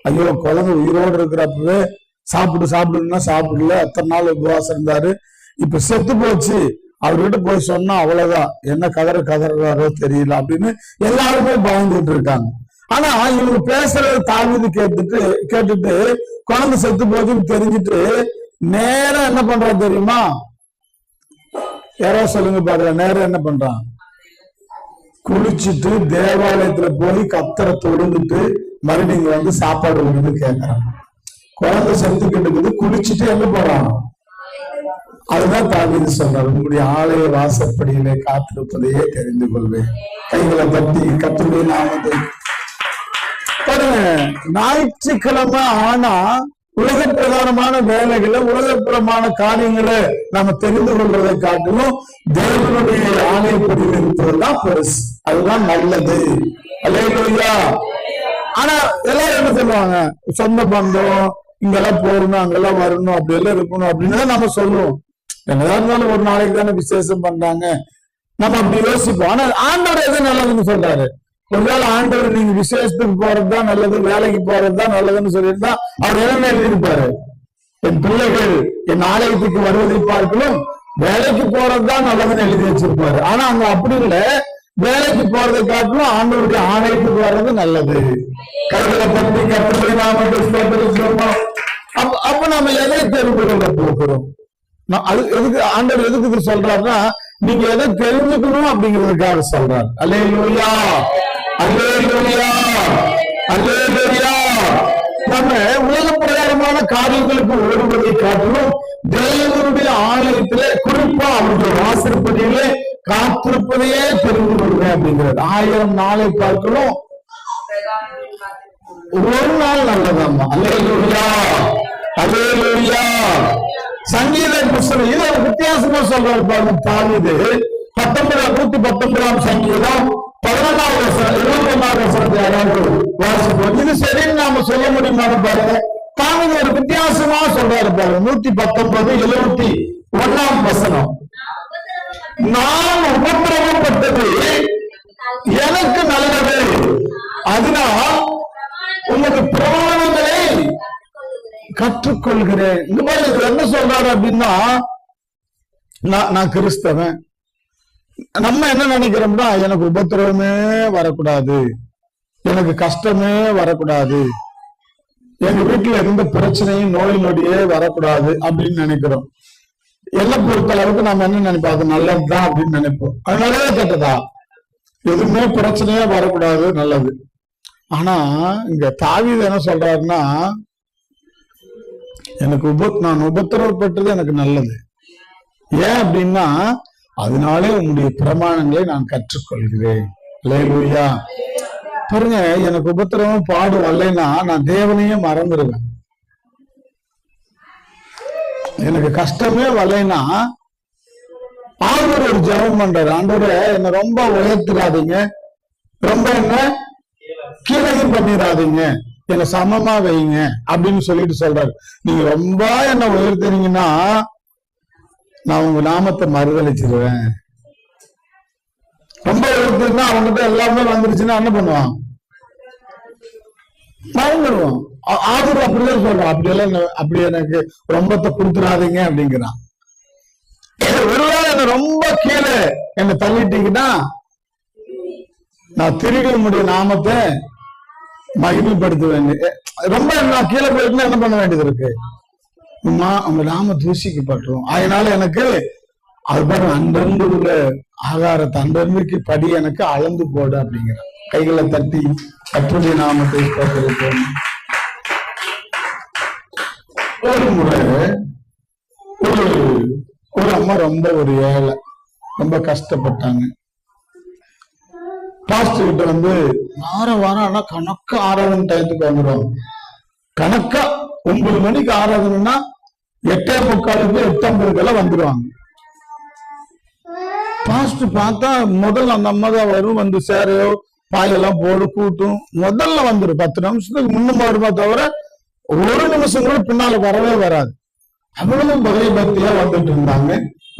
ஐயோ குழந்தை உயிரோடு இருக்கிறப்பவே சாப்பிடுன்னா சாப்பிடல, அத்தனை நாள் உபவாசம் இருந்தாரு, இப்ப செத்து போச்சு, அவர்கிட்ட போய் சொன்னா அவ்வளவுதான், என்ன கதறாரோ தெரியல அப்படின்னு எல்லாருமே பயந்துட்டு இருக்காங்க. ஆனா இவங்க பேசுறது தாவீது கேட்டுட்டு குழந்தை செத்து போச்சுன்னு தெரிஞ்சுட்டு நேரம் என்ன பண்றான் தெரியுமா? யாரோ சொல்லுங்க பாருங்க. நேரம் என்ன பண்றான்? குளிச்சுட்டு தேவாலயத்துல போய் கர்த்தரை தொழுந்துட்டு மறுபடியும் வந்து சாப்பாடு வந்து கேட்கறான். குழந்தை செத்துக்கிட்டு இருக்குது, குளிச்சுட்டு எங்க போறான்? அதுதான் தாவீது சொல்றாரு, உங்களுடைய ஆலய வாசப்படியிலே காத்திருப்பதையே தெரிந்து கொள்வேன். கைகளை தட்டி கர்த்தருடைய நாமத்தை பாருங்க. ஞாயிற்றுக்கிழமை ஆனா உலக பிரகாரமான வேலைகளை, உலகப்புறமான காரியங்களை நாம தெரிந்து கொள்வதை காட்டிலும் தேவனுடைய ஆலயப்படியில் இருப்பதுதான் பெருசு, அதுதான் நல்லது. அல்லேலூயா. ஆனா எல்லாரும் என்ன சொல்லுவாங்க, சொந்த பந்தம் இங்கெல்லாம் போறணும், அங்கெல்லாம் வரணும், அப்படி எல்லாம் இருக்கணும் அப்படின்னு நம்ம சொல்லுவோம். என்னதான் இருந்தாலும் ஒரு நாளைக்கு தானே விசேஷம் பண்றாங்க, நம்ம அப்படி யோசிப்போம். ஆனா ஆண்டவர் எது நல்லதுன்னு சொல்றாரு? ஒருவேளை ஆண்டவர் நீங்க விசேஷத்துக்கு போறதுதான் நல்லது, வேலைக்கு போறதுதான் நல்லதுன்னு சொல்லியிருந்தா அவர் என்ன எழுதியிருப்பாரு? என் பிள்ளைகள் என் ஆலயத்துக்கு வருவதை பார்க்கணும், வேலைக்கு போறதுதான் நல்லதுன்னு எழுதி வச்சிருப்பாரு. ஆனா அங்க அப்படி இல்லை, வேலைக்கு போறதை காட்டிலும் ஆண்டவருடைய ஆலயத்துக்கு வர்றது நல்லது. கைகளை பற்றி கற்பனை நாம அப்ப நம்ம எதை தெரிந்து கொள்ள போகிறோம்? அது எதுக்கு ஆண்டவர் எதுக்கு சொல்றாருன்னா, நீங்க எதை தெரிஞ்சுக்கணும் அப்படிங்கிறதுக்காக சொல்றாரு. அல்லேலூயா, அல்லேலூயா, அல்லேலூயா. நம்ம உலக பிரகாரமான காரியங்களுக்கு ஓடுவதை காட்டிலும் தேவனுடைய ஆலயத்திலே, குறிப்பா அவருடைய வாசற்படியிலே காத்திருப்பதையே தெரிந்து கொள்வேன் அப்படிங்கிறது. 1000 நாளை பார்க்கணும், ஒரு நாள் நல்லதாமா. அல்லேலூயா, அல்லேலூயா. சங்கீத புஸ்தகம் இது ஒரு வித்தியாசமா சொல்றாரு பாருங்க. தாவீது 119 சங்கீதம் 11வது வசனம் 21வது வசனத்தை யாராவது வாசிப்போம். இது சரின்னு நாம சொல்ல முடியுமான்னு பாருங்க. தாவீது ஒரு வித்தியாசமா சொல்றாரு பாருங்க. 119 71 வசனம். நான் உபத்திரவப்பட்டது எனக்கு நல்லது, அதனால் உனக்கு பிரமாணங்களை கற்றுக்கொள்கிறேன். இந்த மாதிரி என்ன சொல்றாரு அப்படின்னா, நான் கிறிஸ்தவன், நம்ம என்ன நினைக்கிறோம்னா எனக்கு உபத்திரவமே வரக்கூடாது, எனக்கு கஷ்டமே வரக்கூடாது, எங்க வீட்டுல எந்த பிரச்சனையும் நோய் நொடியே வரக்கூடாது அப்படின்னு நினைக்கிறோம். என்ன பொறுத்த அளவுக்கு நம்ம என்ன நினைப்போம், அது நல்லதுதான் அப்படின்னு நினைப்போம். அது நல்லதே கெட்டதா? எதுவுமே பிரச்சனையே வரக்கூடாது, நல்லது. ஆனா இங்க தாவீது என்ன சொல்றாருன்னா, எனக்கு நான் உபத்திரவப்பட்டது எனக்கு நல்லது. ஏன் அப்படின்னா, அதனாலே உன்னுடைய பிரமாணங்களை நான் கற்றுக்கொள்கிறேன். அல்லேலூயா. பாருங்க, எனக்கு உபத்திரவம் பாடு வரலைன்னா நான் தேவனையே மறந்துடுவேன். எனக்கு கஷ்டமே வரலைன்னா ஆண்டவர் ஒரு ஜெபம் பண்றாரு, ஆண்டவரே என்ன ரொம்ப உயர்த்திடாதீங்க, ரொம்ப என்ன கீழே பண்ணிடாதீங்க, என்ன சமமா வைங்க அப்படின்னு சொல்லிட்டு சொல்றாரு. நீங்க ரொம்ப என்ன உயர்த்தினீங்கன்னா நான் உங்க நாமத்தை மறுதளிச்சிருவேன். ரொம்ப உயர்த்தினா அவங்ககிட்ட எல்லாமே வந்துருச்சுன்னா என்ன பண்ணுவான், மறந்துடுவோம். ஆதரவு அப்படிதான் சொல்றான், அப்படியெல்லாம் அப்படி எனக்கு ரொம்பத்தை கொடுத்துடாதீங்க அப்படிங்கிறான். ஒருவேளை என்ன ரொம்ப கீழே என்ன தள்ளிட்டீங்கன்னா நான் திருடி உங்களுடைய நாமத்தை மகிமைப்படுத்த வேண்டிய, ரொம்ப நான் கீழே போயிருந்தா என்ன பண்ண வேண்டியது இருக்கு, உங்க நாம தூசிக்கப்பட்டுரும். அதனால எனக்கு அது பாருங்க, அன்றன்று உள்ள ஆகாரத்தை அன்றன்றைக்கு படி எனக்கு அளந்து போடு அப்படிங்கிற, கைகளை தட்டி கர்த்தருடைய நாமத்தை ஸ்தோத்திரிப்போம். ஒரு முறை ஒரு அம்மா ரொம்ப ஒரு ஏழை, ரொம்ப கஷ்டப்பட்டாங்க. பாஸ்டர் கிட்ட வந்து வாரம் ஆனா கணக்கா ஆராதனை டயத்துக்கு வந்துடுவாங்க. கணக்கா 9 மணிக்கு ஆராதனைன்னா 8:45 8:50 வந்துடுவாங்க. பாஸ்டர் பார்த்தா முதல்ல அந்த அம்மா தான் வரும், வந்து சேரையோ பாயெல்லாம் போடு கூட்டும், முதல்ல வந்துடும். 10 நிமிஷத்துக்கு முன்னும் வருமா தவிர ஒரு நிமிஷம் கூட பின்னால வரவே வராது. அவ்வளவு பகை பக்தியா வந்துட்டு இருந்தாங்க.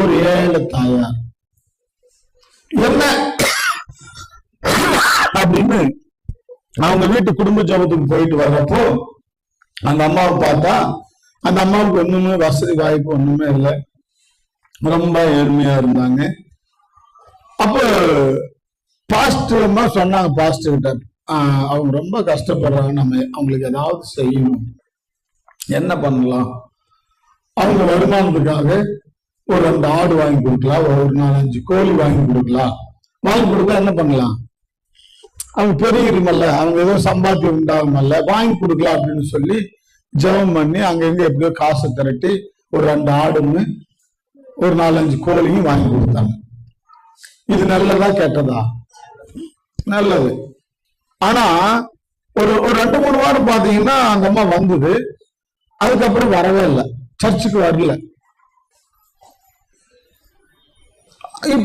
ஒரு ஏழை தாயார் என்ன அப்படின்னு அவங்க வீட்டு குடும்ப ஜபத்துக்கு போயிட்டு வர்றப்போ அந்த அம்மாவை பார்த்தா, அந்த அம்மாவுக்கு ஒண்ணுமே வசதி வாய்ப்பு ஒண்ணுமே இல்லை, ரொம்ப ஏழ்மையா இருந்தாங்க. அப்போ பாஸ்டர் அம்மா சொன்னாங்க பாஸ்டர் கிட்ட, அவங்க ரொம்ப கஷ்டப்படுறாங்க, நம்ம அவங்களுக்கு ஏதாவது செய்யணும், என்ன பண்ணலாம், அவங்க வருமானத்துக்காக ஒரு 2 ஆடு வாங்கி கொடுக்கலாம், ஒரு 4-5 கோழி வாங்கி கொடுக்கலாம், வாங்கி கொடுத்தா என்ன பண்ணலாம், அவங்க பெருகிருமல்ல, அவங்க ஏதோ சம்பாத்தியம் உண்டாகுமல்ல, வாங்கி கொடுக்கலாம் அப்படின்னு சொல்லி ஜெபம் பண்ணி அங்கங்க எப்படியோ காசை திரட்டி ஒரு 2 ஆடுன்னு ஒரு 4-5 கோழியும் வாங்கி கொடுத்தாங்க. இது நல்லதா கெட்டதா? நல்லது. ஆனா ஒரு 2-3 வாரம் பாத்தீங்கன்னா அந்த அம்மா வந்தது, அதுக்கப்புறம் வரவே இல்லை, சர்ச்சுக்கு வரல.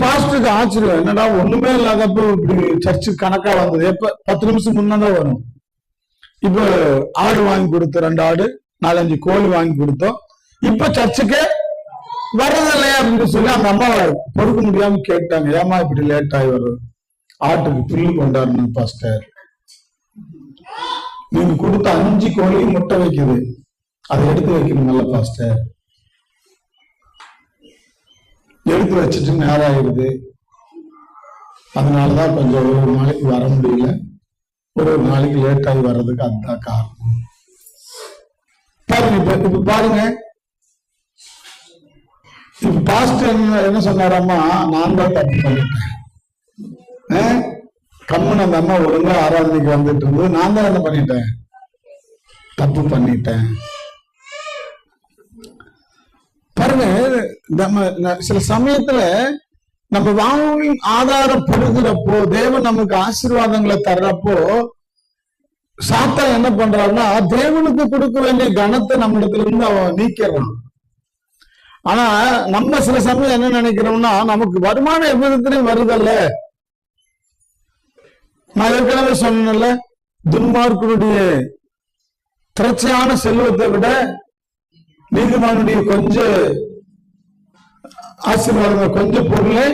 பாஸ்டருக்கு ஆச்சரியம், என்னடா ஒண்ணுமே இல்லாதப்ப இப்படி சர்ச்சுக்கு கணக்கா வந்தது, எப்ப 10 நிமிஷம் முன்னதான் வரும். இப்ப ஆடு வாங்கி கொடுத்தோம், 2 ஆடு 4-5 கோழி வாங்கி கொடுத்தோம், இப்ப சர்ச்சுக்கு வர்றதில்லையா அப்படின்னு சொல்லி அந்த அம்மா பொறுக்க முடியாம கேட்டாங்க, ஏமா இப்படி லேட் ஆகி வரும், ஆட்டுக்கு புல்லு கொண்டாடணும் பாஸ்டர், நீங்க கொடுத்த 5 கோழி முட்டை வைக்குது, அதை எடுத்து வைக்கணும்ல பாஸ்டர், எடுத்து வச்சுட்டு நேரம் ஆயிடுது, அதனாலதான் கொஞ்சம் ஒரு நாளைக்கு வர முடியல, ஒரு நாளைக்கு லேட் ஆகி வர்றதுக்கு அதுதான் காரணம். பாருங்க, இப்ப பாருங்க, இப்ப பாஸ்டர் என்ன சொன்னாராமா, நான் தான் தப்பு பண்ணிட்டேன், கம்முன்னு அந்த அம்மா ஒழுங்கா ஆராதனைக்கு வந்துட்டு இருந்தது, நான் தான் என்ன பண்ணிட்டேன், தப்பு பண்ணிட்டேன். பாருங்க, நம்ம சில சமயத்துல நம்ம வாழ்வின் ஆதாரம் பெறுகிறப்போ, தேவன் நமக்கு ஆசீர்வாதங்களை தர்றப்போ, சாத்தா என்ன பண்றாருன்னா தேவனுக்கு கொடுக்க வேண்டிய கனத்தை நம்மிடத்துல இருந்து அவன் நீக்கிறான். ஆனா நம்ம சில சமயம் என்ன நினைக்கிறோம்னா, நமக்கு வருமானம் எவ்விதத்திலையும் வருதல்ல, நான் ஏற்கனவே சொன்னேன்ல, துன்மார்க்கனுடைய திரட்சையான செல்வத்தை விட நீதிமானுடைய கொஞ்சம் ஆசீர்வாதங்கள், கொஞ்சம் பொருளை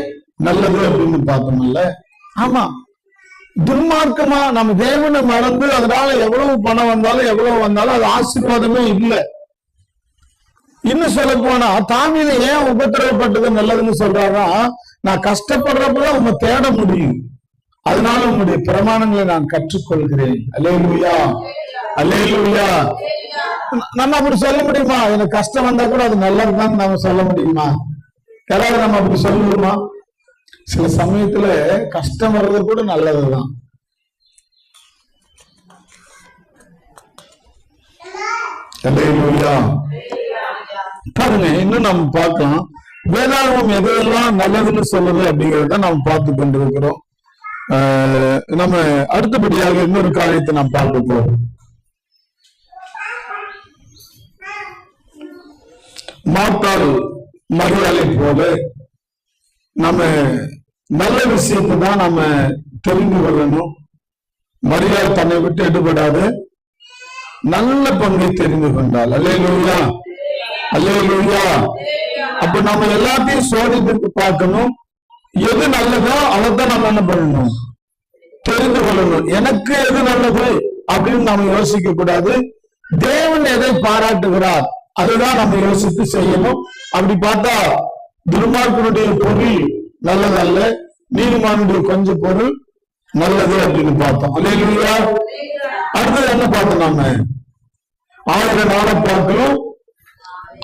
நல்லது அப்படின்னு பார்த்தோம்ல. ஆமா, துன்மார்க்கமா நம்ம தேவனை மறந்து அதனால எவ்வளவு பணம் வந்தாலும் எவ்வளவு வந்தாலும் அது ஆசீர்வாதமே இல்லை. இன்னும் சொல்ல போனா தாவீது ஏன் உபத்திரவப்பட்டது நல்லதுன்னு சொல்றாரா, நான் கஷ்டப்படுறப்பதான் உங்க தேட முடியும், அதனால உங்களுடைய பிரமாணங்களை நான் கற்றுக்கொள்கிறேன். அல்லேலூயா, அல்லேலூயா. நம்ம அப்படி சொல்ல முடியுமா? எனக்கு கஷ்டம் வந்தா கூட அது நல்லதுதான் நம்ம சொல்ல முடியுமா? யாராவது நம்ம அப்படி சொல்லுவோமா? சில சமயத்துல கஷ்டம் வர்றது கூட நல்லதுதான். அல்லேலூயா. பாருங்க, இன்னும் நம்ம பார்க்கலாம், வேதாகமம் எதெல்லாம் நல்லதுன்னு சொல்லுது அப்படிங்கிறத நாம் பார்த்து கொண்டிருக்கிறோம். நம்ம அடுத்தபடியாக இன்னொரு காரியத்தை நாம் பார்க்க போறோம். மார்த்தாள் மரியாதை போல நம்ம நல்ல விஷயத்தை தான் நம்ம தெரிந்து கொள்ளணும். மரியாதை தன்னை விட்டு எடுபடாது நல்ல பங்கை தெரிந்து கொண்டாள். அல்லேலூயா, அல்லேலூயா. அப்ப நம்ம எல்லாத்தையும் சோதித்து பார்க்கணும், எது நல்லதோ அதைத்தான் நம்ம என்ன பண்ணணும், தெரிந்து கொள்ளணும். எனக்கு எது நல்லது அப்படின்னு நம்ம யோசிக்க கூடாது. தேவன் எதை பாராட்டுகிறார் அதுதான் நம்ம யோசித்து செய்யணும். அப்படி பார்த்தா துன்மார்க்கனுடைய பொருள் நல்லதல்ல, நீதிமானுடைய கொஞ்சம் பொருள் நல்லது அப்படின்னு பார்த்தோம். அல்லேலூயா. அடுத்தது என்ன பார்த்தோம், நாம 1000 நாளை பார்க்கிறோம்.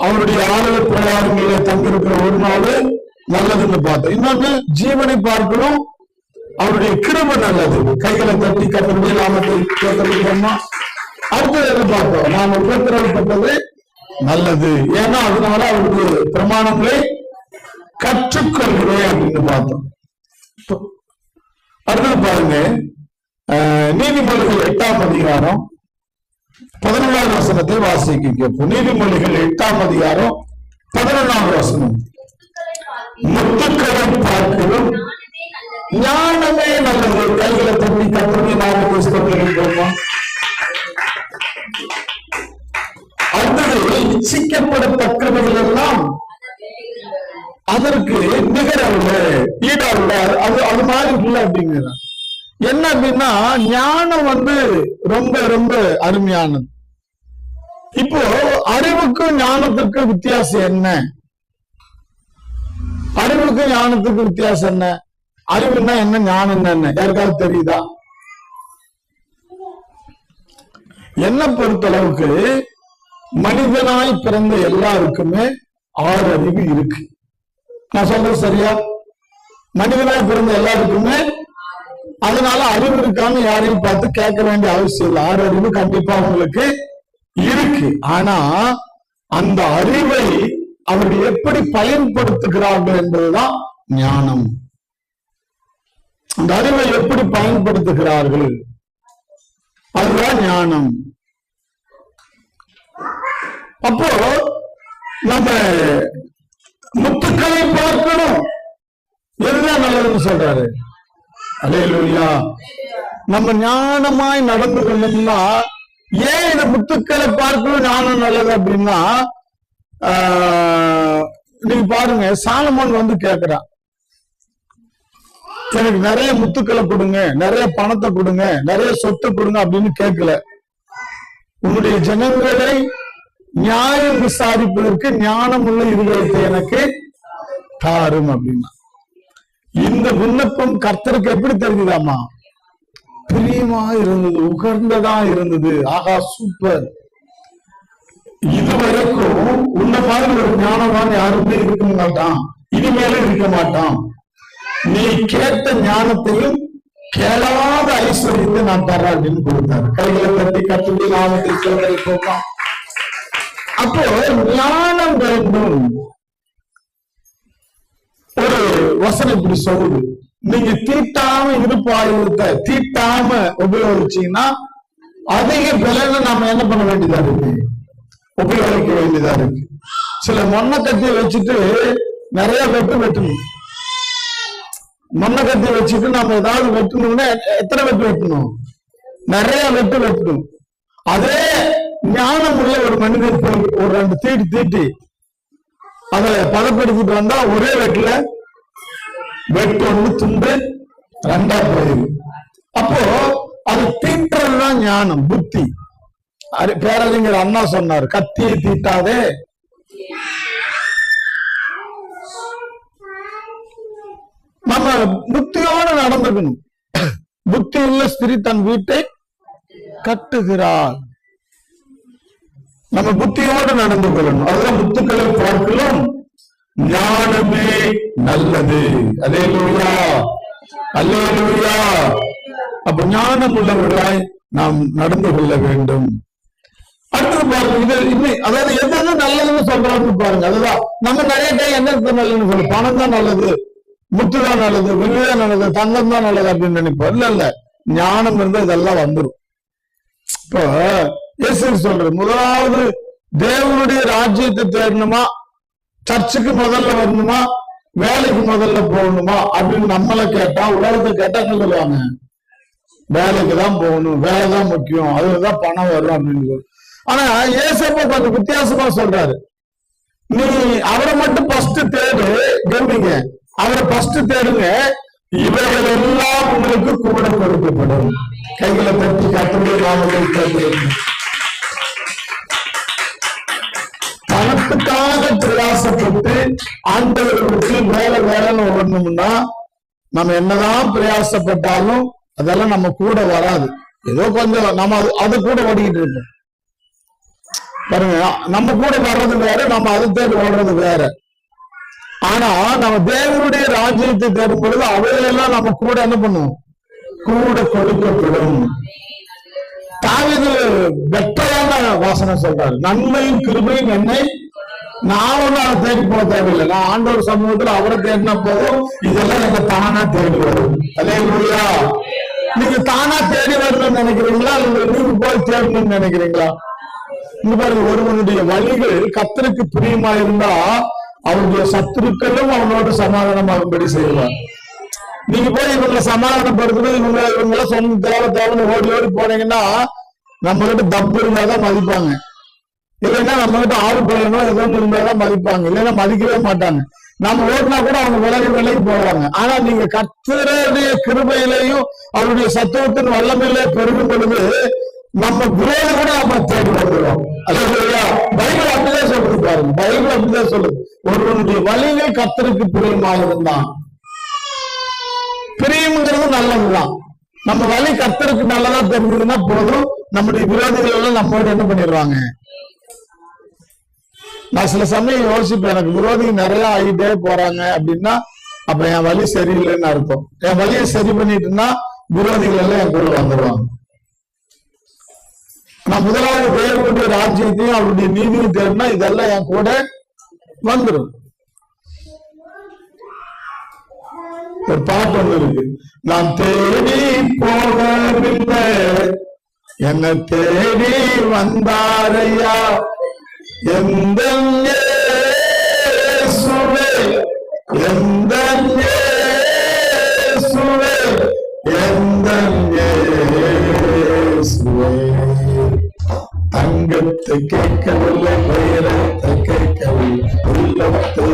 அவருடைய ஆளுநர் பிரயாணங்களில தங்கியிருக்கிற ஒரு நாள் நல்லதுன்னு பார்த்தோம். இன்னொன்று ஜீவனை பார்க்கிறோம், அவருடைய கிருபை நல்லது. கைகளை தட்டி கர்த்தருடைய நாமத்தை கேட்கறோமா. அடுத்தது என்ன பார்த்தோம், நாம் உபத்திரவப்பட்டது நல்லது, ஏன்னா அதனால அவருடைய பிரமாணங்களை கற்றுக்கொள்கிறேன் அப்படின்னு பார்த்தோம். அடுத்தது பாருங்க, நீதிமொழிகள் 8ஆம் அதிகாரம் 11ஆம் வசனத்தை வாசிக்க கேட்போம். நீதிமொழிகள் 8ஆம் அதிகாரம் 11ஆம் வசனம். முத்துக்களை பார்க்கிறோம் ஞானமே நல்லது. கைகளை தட்டி கர்த்தருடைய நாமத்தை ஸ்தோத்திரிப்போமா. அடுத்தது இச்சிக்கப்படத்தக்கவைகள் எல்லாம் அதற்கு நிகரல்ல, ஈடால்ல, அது மாதிரி இல்லை அப்படிங்கிறார். என்ன அப்படின்னா ஞானம் ரொம்ப ரொம்ப அருமையானது. இப்போ அறிவுக்கும் ஞானத்துக்கும் வித்தியாசம் என்ன? அறிவுக்கும் ஞானத்துக்கும் வித்தியாசம் என்ன? அறிவுன்னா என்ன, ஞானம் என்ன? யாருக்காவது தெரியுதா? என்ன பொறுத்தளவுக்கு மனிதனாய் பிறந்த எல்லாருக்குமே 6 அறிவு இருக்கு. நான் சொல்றது சரியா? மனிதனாய் பிறந்த எல்லாருக்குமே, அதனால அறிவு இருக்கான்னு யாரையும் பார்த்து கேட்க வேண்டிய அவசியம் இல்லை. 6 அறிவு கண்டிப்பா உங்களுக்கு இருக்கு. ஆனா அந்த அறிவை அவர்கள் எப்படி பயன்படுத்துகிறார்கள் என்பதுதான் ஞானம். அந்த அறிவை எப்படி பயன்படுத்துகிறார்கள் அதுதான் ஞானம். அப்போ நம்ம முத்துக்களை பார்க்கணும், எதுதான் நல்லதுன்னு சொல்றாரு. அல்லேலூயா. நம்ம ஞானமாய் நடந்து கொள்ளணும்னா, ஏன் இந்த முத்துக்களை பார்க்கணும் ஞானம் நல்லது அப்படின்னா, நீங்க பாருங்க, சாலமோன் கேட்கிறான், எனக்கு நிறைய முத்துக்களை கொடுங்க, நிறைய பணத்தை கொடுங்க, நிறைய சொத்து கொடுங்க அப்படின்னு கேட்கல. உன்னுடைய ஜனங்களை நியாயம் விசாரிப்பதற்கு ஞானம் உள்ள இருதயத்தை எனக்கு தாரும் அப்படின்னா. இந்த விண்ணப்பம் கர்த்தருக்கு எப்படி தெரிஞ்சுதாமா? பிரியமா இருந்தது, உகர்ந்ததா இருந்தது. ஆகா, சூப்பர். இதுவரைக்கும் உன்ன மாதிரி ஒரு ஞானமான யாருமே இருக்க மாட்டான், இனிமேலும் இருக்க மாட்டான். நீ கேட்ட ஞானத்தையும் கேளாத ஐஸ்வர்யத்தை நான் தர்றேன் அப்படின்னு கொடுத்தாரு. கைகளை தட்டி கர்த்தருடைய நாமத்தை சொல்வதை போക്കാം. அப்போ ஞானம் வேண்டும். ஒரு வசனம் இப்படி சொல்லுது, நீங்க தீட்டாம இருப்பாயுதத்தை தீட்டாம உபயோகிச்சீங்கன்னா அதிக பலனை நாம என்ன பண்ண வேண்டியதா இருக்கு, உபயோகிக்க வேண்டியதா இருக்கு. சில மொன்ன கத்தியை வச்சுட்டு நிறைய வெட்டணும். மொன்ன கத்தியை வச்சுட்டு நம்ம ஏதாவது வெட்டணும்னா எத்தனை வெட்டணும்? நிறைய வெட்டணும். அதே ஞானம் உள்ள ஒரு மனிதன் போய் ஒரு 2 தீட்டி அதை பதப்படுத்திட்டு வந்தா ஒரே வெட்டில வெட்டு ஒண்ணு துண்டு ரெண்டா போயிரு. அப்போ அது தீட்டுறதுதான் ஞானம், புத்தி. பேரறிஞர் அண்ணா சொன்னார், கத்தியை தீட்டாதே நம்ம புத்தியோட நடந்துக்கணும். புத்தி உள்ள ஸ்திரீ தன் வீட்டை கட்டுகிறாள். நம்ம புத்தியோடு நடந்து கொள்ளணும். அதுதான் புத்துக்களை பார்க்கலாம் ஞானமே நல்லது. அல்லேலூயா, அல்லேலூயா. அப்ப ஞானம் உள்ளவர்களாய் நாம் நடந்து கொள்ள வேண்டும். அடுத்தது பாருங்க, இது அதாவது எது நல்லதுன்னு சொல்றாங்க பாருங்க. அதுதான் நம்ம நிறைய டைம் என்ன நல்லதுன்னு சொல்லுவோம், பணம் தான் நல்லது, முத்து தான் நல்லது, வெள்ளிதான் நல்லது, தங்கம் தான் நல்லது அப்படின்னு நினைப்போம். இல்ல இல்ல, ஞானம் இருந்தா இதெல்லாம் வந்துடும். இப்போ இயேசு சொல்றது, முதலாவது தேவனுடைய ராஜ்யத்தை தேடணுமா, சர்ச்சுக்கு முதல்ல வரணுமா, வேலைக்கு முதல்ல போகணுமா அப்படின்னு நம்மளை கேட்டா, உலகத்தை கேட்டா என்ன சொல்லுவாங்க, வேலைக்கு தான் போகணும், வேலை தான் முக்கியம், அதுதான் பணம் வரும் அப்படின்னு. ஆனா இயேசப்பா கொஞ்சம் வித்தியாசமா சொல்றாரு, நீ அவரை மட்டும் ஃபர்ஸ்ட் தேடு, கவனிங்க, அவரை ஃபர்ஸ்ட் தேடுங்க, இவர்கள் எல்லாம் உங்களுக்கு கூட கொடுக்கப்படும். கைகளை தட்டி கட்டுரை நாமத்தில் கேட்கிறேன். பணத்துக்காக பிரயாசப்பட்டு ஆண்டவர்களுக்கு வேலைன்னு ஓடணும்னா நம்ம என்னதான் பிரயாசப்பட்டாலும் அதெல்லாம் நம்ம கூட வராது. ஏதோ கொஞ்சம் நம்ம அது கூட ஓடிக்கிட்டு இருக்கோம் பாருங்க. நம்ம கூட வர்றது வேற, நம்ம அதை தேடி ஓடுறது வேற. ஆனா நம்ம தேவனுடைய ராஜ்யத்தை தேடும் பொழுது அவைகளெல்லாம் நம்ம கூட என்ன பண்ணுவோம், கூட கொடுக்கப்படும். தாவீது வெட்டையான வாசனை சொல்றாரு, நன்மையும் கிருபையும் என்னை, நான் ஒன்னும் அதை தேடி போக தேவையில்லை, நான் ஆண்டவர் சமூகத்துல அவரை தேடினா போதும், இதெல்லாம் எனக்கு தானா தேடி வரும். அல்லேலூயா. நீங்க தானா தேடி வரணும்னு நினைக்கிறீங்களா, நீங்க போய் தேடணும்னு நினைக்கிறீங்களா? இங்க பாருங்க, ஒருவனுடைய வழிகள் கர்த்தருக்கு பிரியமா இருந்தா அவருடைய சத்துருக்களும் அவனோட சமாதானமாகும்படி செய்வார். நீங்க போய் இவங்களை சமாதானப்படுத்தணும், இவங்களை சொந்த தேவைன்னு ஓடி ஓடி போனீங்கன்னா நம்ம கிட்ட தப்பு இருந்தாதான் மதிப்பாங்க, இல்லைன்னா நம்ம கிட்ட ஆறு போயணும் ஏதோ இருந்தாதான் மதிப்பாங்க, இல்லைன்னா மதிக்கவே மாட்டாங்க. நம்ம ஓட்டினா கூட அவங்க விலகி போவாங்க. ஆனா நீங்க கர்த்தருடைய கிருபையிலையும் அவருடைய சத்துவத்தின் வல்லமையிலே பெருகும் பொழுது நம்ம விரோத கூட நம்ம தேடி வந்துடுவோம். பைபிள் அப்படிதான் சொல்லுது பாருங்க, பைபிள் அப்படிதான் சொல்லுது, ஒருவனுடைய வழிகள் கர்த்தருக்கு பிரியமாக இருந்தான். பிரியம்ங்கிறது நல்லதுதான், நம்ம வழி கர்த்தருக்கு நல்லதா தெரிஞ்சதுன்னா போதும், நம்முடைய விரோதிகள் எல்லாம் நம்மளோட என்ன பண்ணிடுவாங்க. நான் சில சமயம் யோசிப்பேன், எனக்கு விரோதிகள் நிறைய ஆகிட்டே போறாங்க அப்படின்னா அப்ப என் வழி சரியில்லைன்னு அர்த்தம். என் வழியை சரி பண்ணிட்டுன்னா விரோதிகள் எல்லாம் என் கூட வந்துடுவாங்க. நான் முதலாவது தேவனுடைய ராஜ்யத்தையும் அவருடைய நீதியும் தேடினா இதெல்லாம் என் கூட வந்துடும். ஒரு பாட்டு ஒண்ணு இருக்கு, நான் தேடி போகவில்லை என்னை தேடி வந்தாரையா, எந்த இயேசுவே, எந்த இயேசுவே, எந்த இயேசுவே. தங்கத்தை கேட்கவில்லை, வைரத்தை கேட்கவில்லை, உள்ளத்தை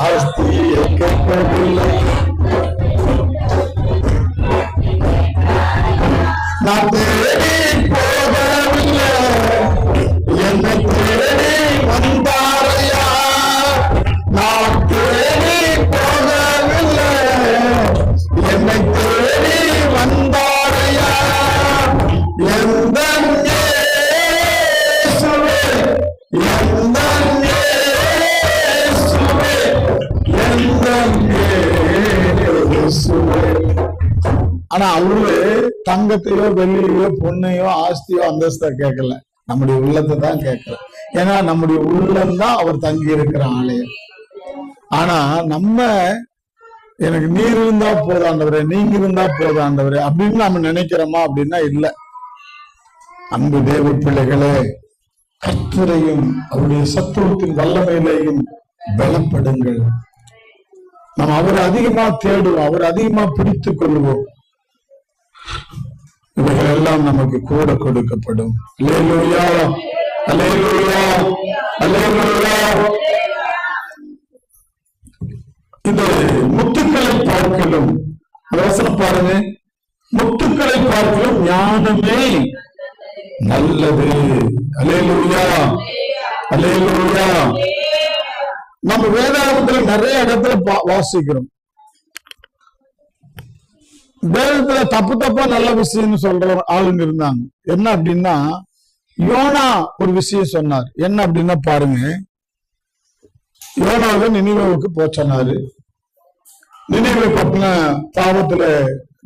ஆஸ்தியை கேட்கவில்லை, நான் தேடி போகவில்லை என்னை தேடி வந்தாரையா, நான் தேடி போகவில்லை என்னை தேடி வந்தாரையா, எந்த இயேசுவே, எந்த இயேசுவே, எந்த இயேசுவே. ஆனா அவரு தங்கத்தையோ வெள்ளியோ பொண்ணையோ ஆஸ்தியோ அந்தஸ்தா கேட்கல, நம்முடைய உள்ளத்தை தான் கேட்கல. ஏன்னா நம்முடைய உள்ளம் தான் அவர் தங்கி இருக்கிற ஆலயம். ஆனா நம்ம எனக்கு நீர் இருந்தா போதாண்டவரே, நீங்க இருந்தா போதாண்டவரே அப்படின்னு நம்ம நினைக்கிறோமா அப்படின்னா இல்ல. அன்பு தேவ பிள்ளைகளே, கர்த்தரையும் அவருடைய சத்துவத்தின் வல்லமையிலையும் பலப்படுங்கள். நம்ம அவரை அதிகமா தேடுவோம், அவரை அதிகமா பிடித்துக் கொள்வோம், இவைகள் எல்லாம் நமக்கு கூட கொடுக்கப்படும். அல்லேலூயா, அல்லேலூயா, அல்லேலூயா. பார்க்கலும், வசனம் பாருங்க, முத்துக்களை பார்க்கலும் ஞானமே நல்லது. அல்லேலூயா, அல்லேலூயா. நம்ம வேதாகமத்துல நிறைய இடத்துல வாசிக்கிறோம். வேதத்துல தப்பு தப்பா நல்ல விஷயம்னு சொல்ற ஆளுங்க இருந்தாங்க. என்ன அப்படின்னா, யோனா ஒரு விஷயம் சொன்னார். என்ன அப்படின்னா பாருங்க, யோனாவை நினிவேவுக்கு போக சொன்னாரு. நினிவே பட்டணம் பாவத்துல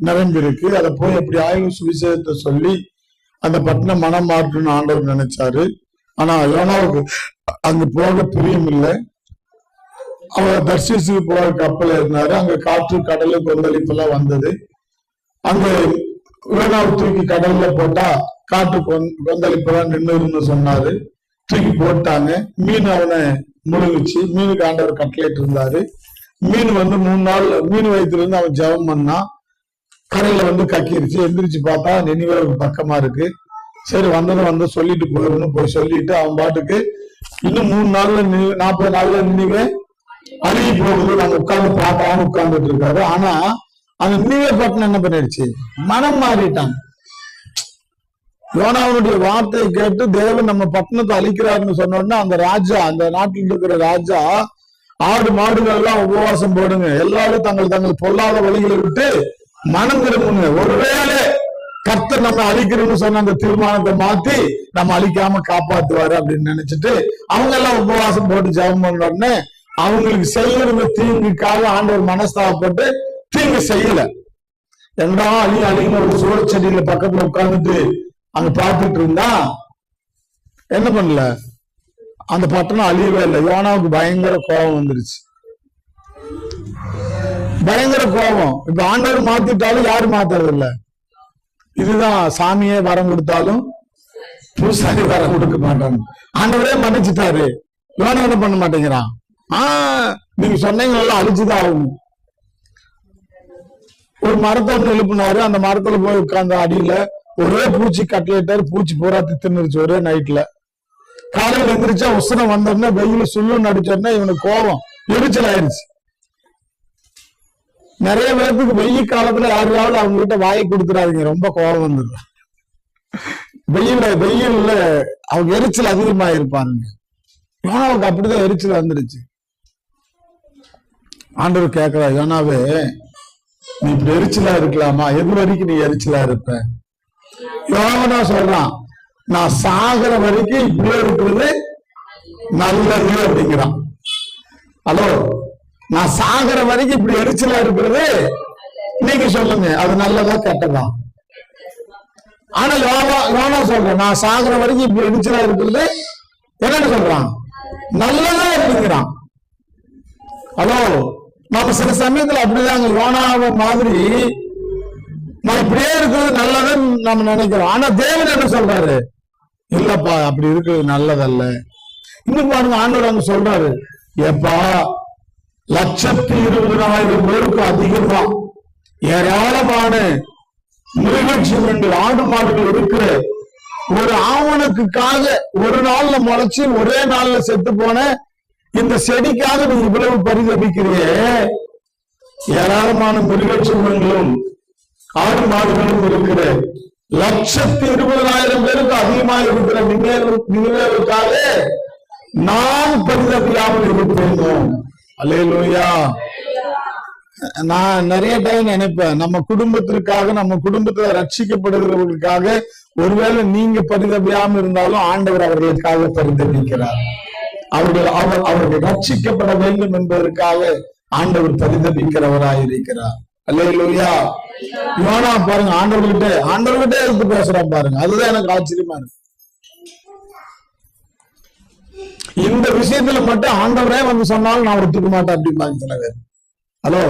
நிரம்பி இருக்கு, அதை போய் எப்படி ஆய்வு சுவிசேஷத்தை சொல்லி அந்த பட்டணம் மனம் மாற்றணும்னு ஆண்டவர் நினைச்சாரு. ஆனா யோனாவுக்கு அங்க போக பிரியம் இல்லை. அவர் தர்ஷீசுக்கு போக கப்பல் இருந்தாரு. அங்க காற்று கடலு கொந்தளிப்பெல்லாம் வந்தது. அங்க யோனாவை தூக்கி கடல்ல போட்டா காற்று கொந்தளிப்பெல்லாம் நின்றுன்னு சொன்னாரு. தூக்கி போட்டாங்க. மீன் அவனை முழுங்குச்சு. மீனுக்கு ஆண்டவர் கட்டளைட்டு இருந்தாரு. மீன் 3 நாள் மீன் வயிற்றுல இருந்து அவன் ஜெபம் பண்ணான். கரையில கக்கிருச்சு. எந்திரிச்சு பார்த்தா நினிவே பக்கமா இருக்கு. சரி வந்து சொல்லிட்டு போயிடணும். போய் சொல்லிட்டு அவன் பாட்டுக்கு இன்னும் 3 நாள்ல 40 நாள்ல நினிவே அழுகி போகுது. நாங்க உட்கார்ந்து பார்க்காம உட்கார்ந்துட்டு இருக்காரு. ஆனா அந்த நினிவே பட்டணம் என்ன பண்ணிடுச்சு, மனம் மாறிட்டாங்க. யோனாவுடைய வார்த்தையை கேட்டு தேவன் நம்ம பட்டணத்தை அழிக்கிறாருன்னு சொன்னோம்னா, அந்த ராஜா, அந்த நாட்டில் இருக்கிற ராஜா, ஆடு மாடுகள் எல்லாம் உபவாசம் போடுங்க, எல்லாரும் தங்கள் பொல்லாத வழிகளை விட்டு மனம் திரும்புங்க, ஒருவேளை கர்த்தர் நம்ம அழிக்கிறோம்னு சொன்ன அந்த தீர்மானத்தை மாத்தி நம்ம அழிக்காம காப்பாத்துவாரு அப்படின்னு நினைச்சிட்டு அவங்க எல்லாம் உபவாசம் போட்டு ஜெபம் பண்ண உடனே அவங்களுக்கு செய்யற தீங்குக்காக ஆண்டவர் மனஸ்தாபப்பட்டு தீங்கு செய்யல. என்னடா அழின்னு ஒரு சோழச்செடியில பக்கத்துல உட்கார்ந்துட்டு அங்க பார்த்துட்டு இருந்தா என்ன பண்ணல, அந்த பட்டணம் அழியவே இல்லை. யோனாவுக்கு பயங்கர கோபம் வந்துருச்சு. பயங்கர கோபம். இப்ப ஆண்டவர் மாத்திட்டாலும் யாரு மாத்துறது இல்ல. இதுதான் சாமியே வரம் கொடுத்தாலும் பூசாரி வரம் கொடுக்க மாட்டாங்க. ஆண்டவரே மன்னிச்சுட்டாரு, யோனா என்ன பண்ண மாட்டேங்கிறான். நீங்க சொன்னீங்க நல்லா அழிச்சுதான் ஆகும். ஒரு மரத்தை எழுப்பினாரு. அந்த மரத்துல போய் உட்கார்ந்த அடியில ஒரே பூச்சி கட்டளையிட்டாரு. பூச்சி பூரா தின்னுருச்சு ஒரே நைட்ல. காலையில எந்திரிச்சா உசனம் வந்தோடனே வெயில சுள்ளுன்னு அடிச்சோடனே இவனுக்கு கோபம் எரிச்சல் ஆயிடுச்சு. நிறைய பேருக்கு வெயில் காலத்துல யாரையாவது அவங்க கிட்ட வாயை கொடுத்துறாதீங்க, ரொம்ப கோபம் வந்துடும். வெயில்ல அவங்க எரிச்சல் அதிகமா இருப்பாருங்க. யோனாவுக்கு அப்படிதான் எரிச்சல் வந்துருச்சு. ஆண்டவர் கேட்கிறா, யோனாவே நீ இப்படி எரிச்சலா இருக்கலாமா? எது வரைக்கும் நீ எரிச்சலா இருப்ப? யோனா சொல்றான், நான் சாகிற வரைக்கும் இப்படியே இருக்கிறது நல்லது அப்படிங்கிறான். ஹலோ, நான் சாகிற வரைக்கும் இப்படி எரிச்சலா இருக்கிறது நீங்க சொல்லுங்க, அது நல்லதா கெட்டதா? ஆனா யோனா சொல்றேன், நான் சாகிற வரைக்கும் இப்படி எரிச்சலா இருக்கிறது என்னன்னு சொல்றான், நல்லதா அப்படிங்கிறான். ஹலோ, நம்ம சில சமயத்துல அப்படிதாங்க யோனாவை மாதிரி நான் இப்படியே இருக்கிறது நல்லதுன்னு நம்ம நினைக்கிறோம். ஆனா தேவன் என்ன சொல்றாரு, இல்லப்பா அப்படி இருக்கிறது நல்லதல்ல. இன்னும் பாருங்க, ஆண்டவர் அங்க சொல்றாரு, ஏப்பா 120,000 பேருக்கு அதிகமா ஏராளமான மிருகஜீவன்கள் ஆடு மாடுகள் இருக்கிற ஒரு ஆவணத்துக்காக ஒரு நாள்ல முளைச்சு ஒரே நாள்ல செத்து போன இந்த செடிக்காக நீங்க இவ்வளவு பரிதபிக்கிறீங்க. ஏராளமான மிருகஜீவன்களும் ஆடு மாடுகளும் இருக்கிற 120,000 பேருக்கு அதிகமா இருக்கிற நினைவுக்காக நாம் பரிதபியாமல் இருப்போம். அல்லேலூயா. நான் நிறைய டைம் நினைப்பேன், நம்ம குடும்பத்திற்காக, நம்ம குடும்பத்துல ரட்சிக்கப்படுகிறவர்களுக்காக ஒருவேளை நீங்க பரிதபியாமல் இருந்தாலும் ஆண்டவர் அவர்களுக்காக பரிதபிக்கிறார். அவர்கள் ரட்சிக்கப்பட வேண்டும் என்பதற்காக ஆண்டவர் பரிதபிக்கிறவராயிருக்கிறார். அல்லேலூயா. யோனா பாருங்க, ஆண்டவர்கிட்ட எடுத்து பேசுறான் பாருங்க. அதுதான் எனக்கு ஆச்சரியமா இருக்கு. இந்த விஷயத்துல மட்டும் ஆண்டவரே சொன்னாலும் நான் ஒத்துக்க மாட்டேன் அப்படிம்பாங்க சில பேர். ஹலோ,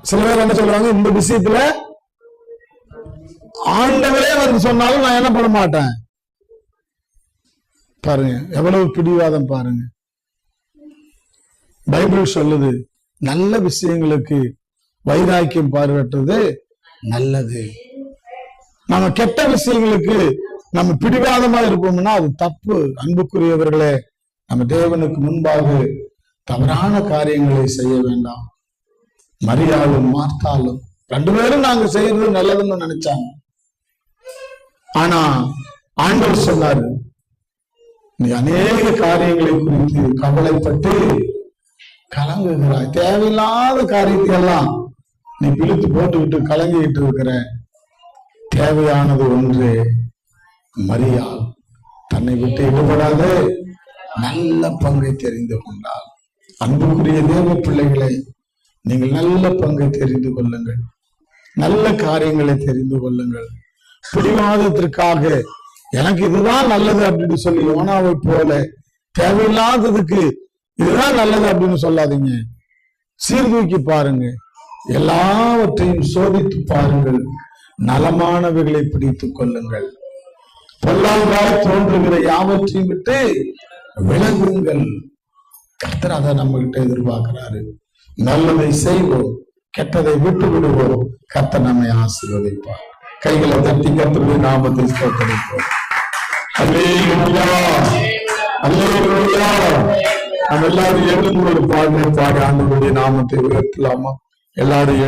சில பேர் என்ன சொல்றாங்க, இந்த விஷயத்துல ஆண்டவரே சொன்னாலும் நான் என்ன பண்ண மாட்டேன். பாருங்க எவ்வளவு பிடிவாதம் பாருங்க. பைபிள் சொல்லுது, நல்ல விஷயங்களுக்கு வைராக்கியம் பாராட்டுறது நல்லது. நம்ம கெட்ட விஷயங்களுக்கு நம்ம பிடிவாதமா இருப்போம்னா அது தப்பு. அன்புக்குரியவர்களே, நம்ம தேவனுக்கு முன்பாக தவறான காரியங்களை செய்ய வேண்டாம். மரியாளும் மார்த்தாலும் 2 பேரும் நாங்க செய்யறது நல்லதுன்னு நினைச்சாங்க. ஆனா ஆண்டவர் சொன்னாரு, நீ அநேக காரியங்களை குறித்து கவலைப்பட்டு கலங்குகிறாய். தேவையில்லாத காரியத்தையெல்லாம் நீ பிடித்து போட்டுக்கிட்டு கலங்கிட்டு இருக்கிற. தேவையானது ஒன்று, மரியாள் தன்னை விட்டு ஈடுபடாத நல்ல பங்கை தெரிந்து கொண்டாள். அன்புக்குரிய தேவ பிள்ளைகளை, நீங்கள் நல்ல பங்கை தெரிந்து கொள்ளுங்கள், நல்ல காரியங்களை தெரிந்து கொள்ளுங்கள். பிடிவாதத்திற்காக எனக்கு இதுதான் நல்லது அப்படின்னு சொல்லி யோனாவை போல தேவையில்லாததுக்கு இதுதான் நல்லது அப்படின்னு சொல்லாதீங்க. சீர்தூக்கி பாருங்க, எல்லாவற்றையும் சோதித்து பாருங்கள், நலமானவைகளை பிடித்துக் கொள்ளுங்கள். பொல்லாங்காய் தோன்றுகிற யாவற்றையும் விட்டு விலகுங்கள். கர்த்தர் அதை நம்ம கிட்ட எதிர்பார்க்கிறாரு. நல்லதை செய்வோம், கெட்டதை விட்டு விடுவோம். கர்த்தர் நம்மை ஆசீர்வதிப்பார். கைகளை தட்டி கர்த்தருடைய நாமத்தை ஸ்தோத்திரிப்போம். அல்லேலூயா, அல்லேலூயா. நம்ம எல்லாரும் எழுந்து ஒரு பாடலை பாடி ஆண்டவருடைய நாமத்தை உயர்த்தலாமா? எல்லாரும்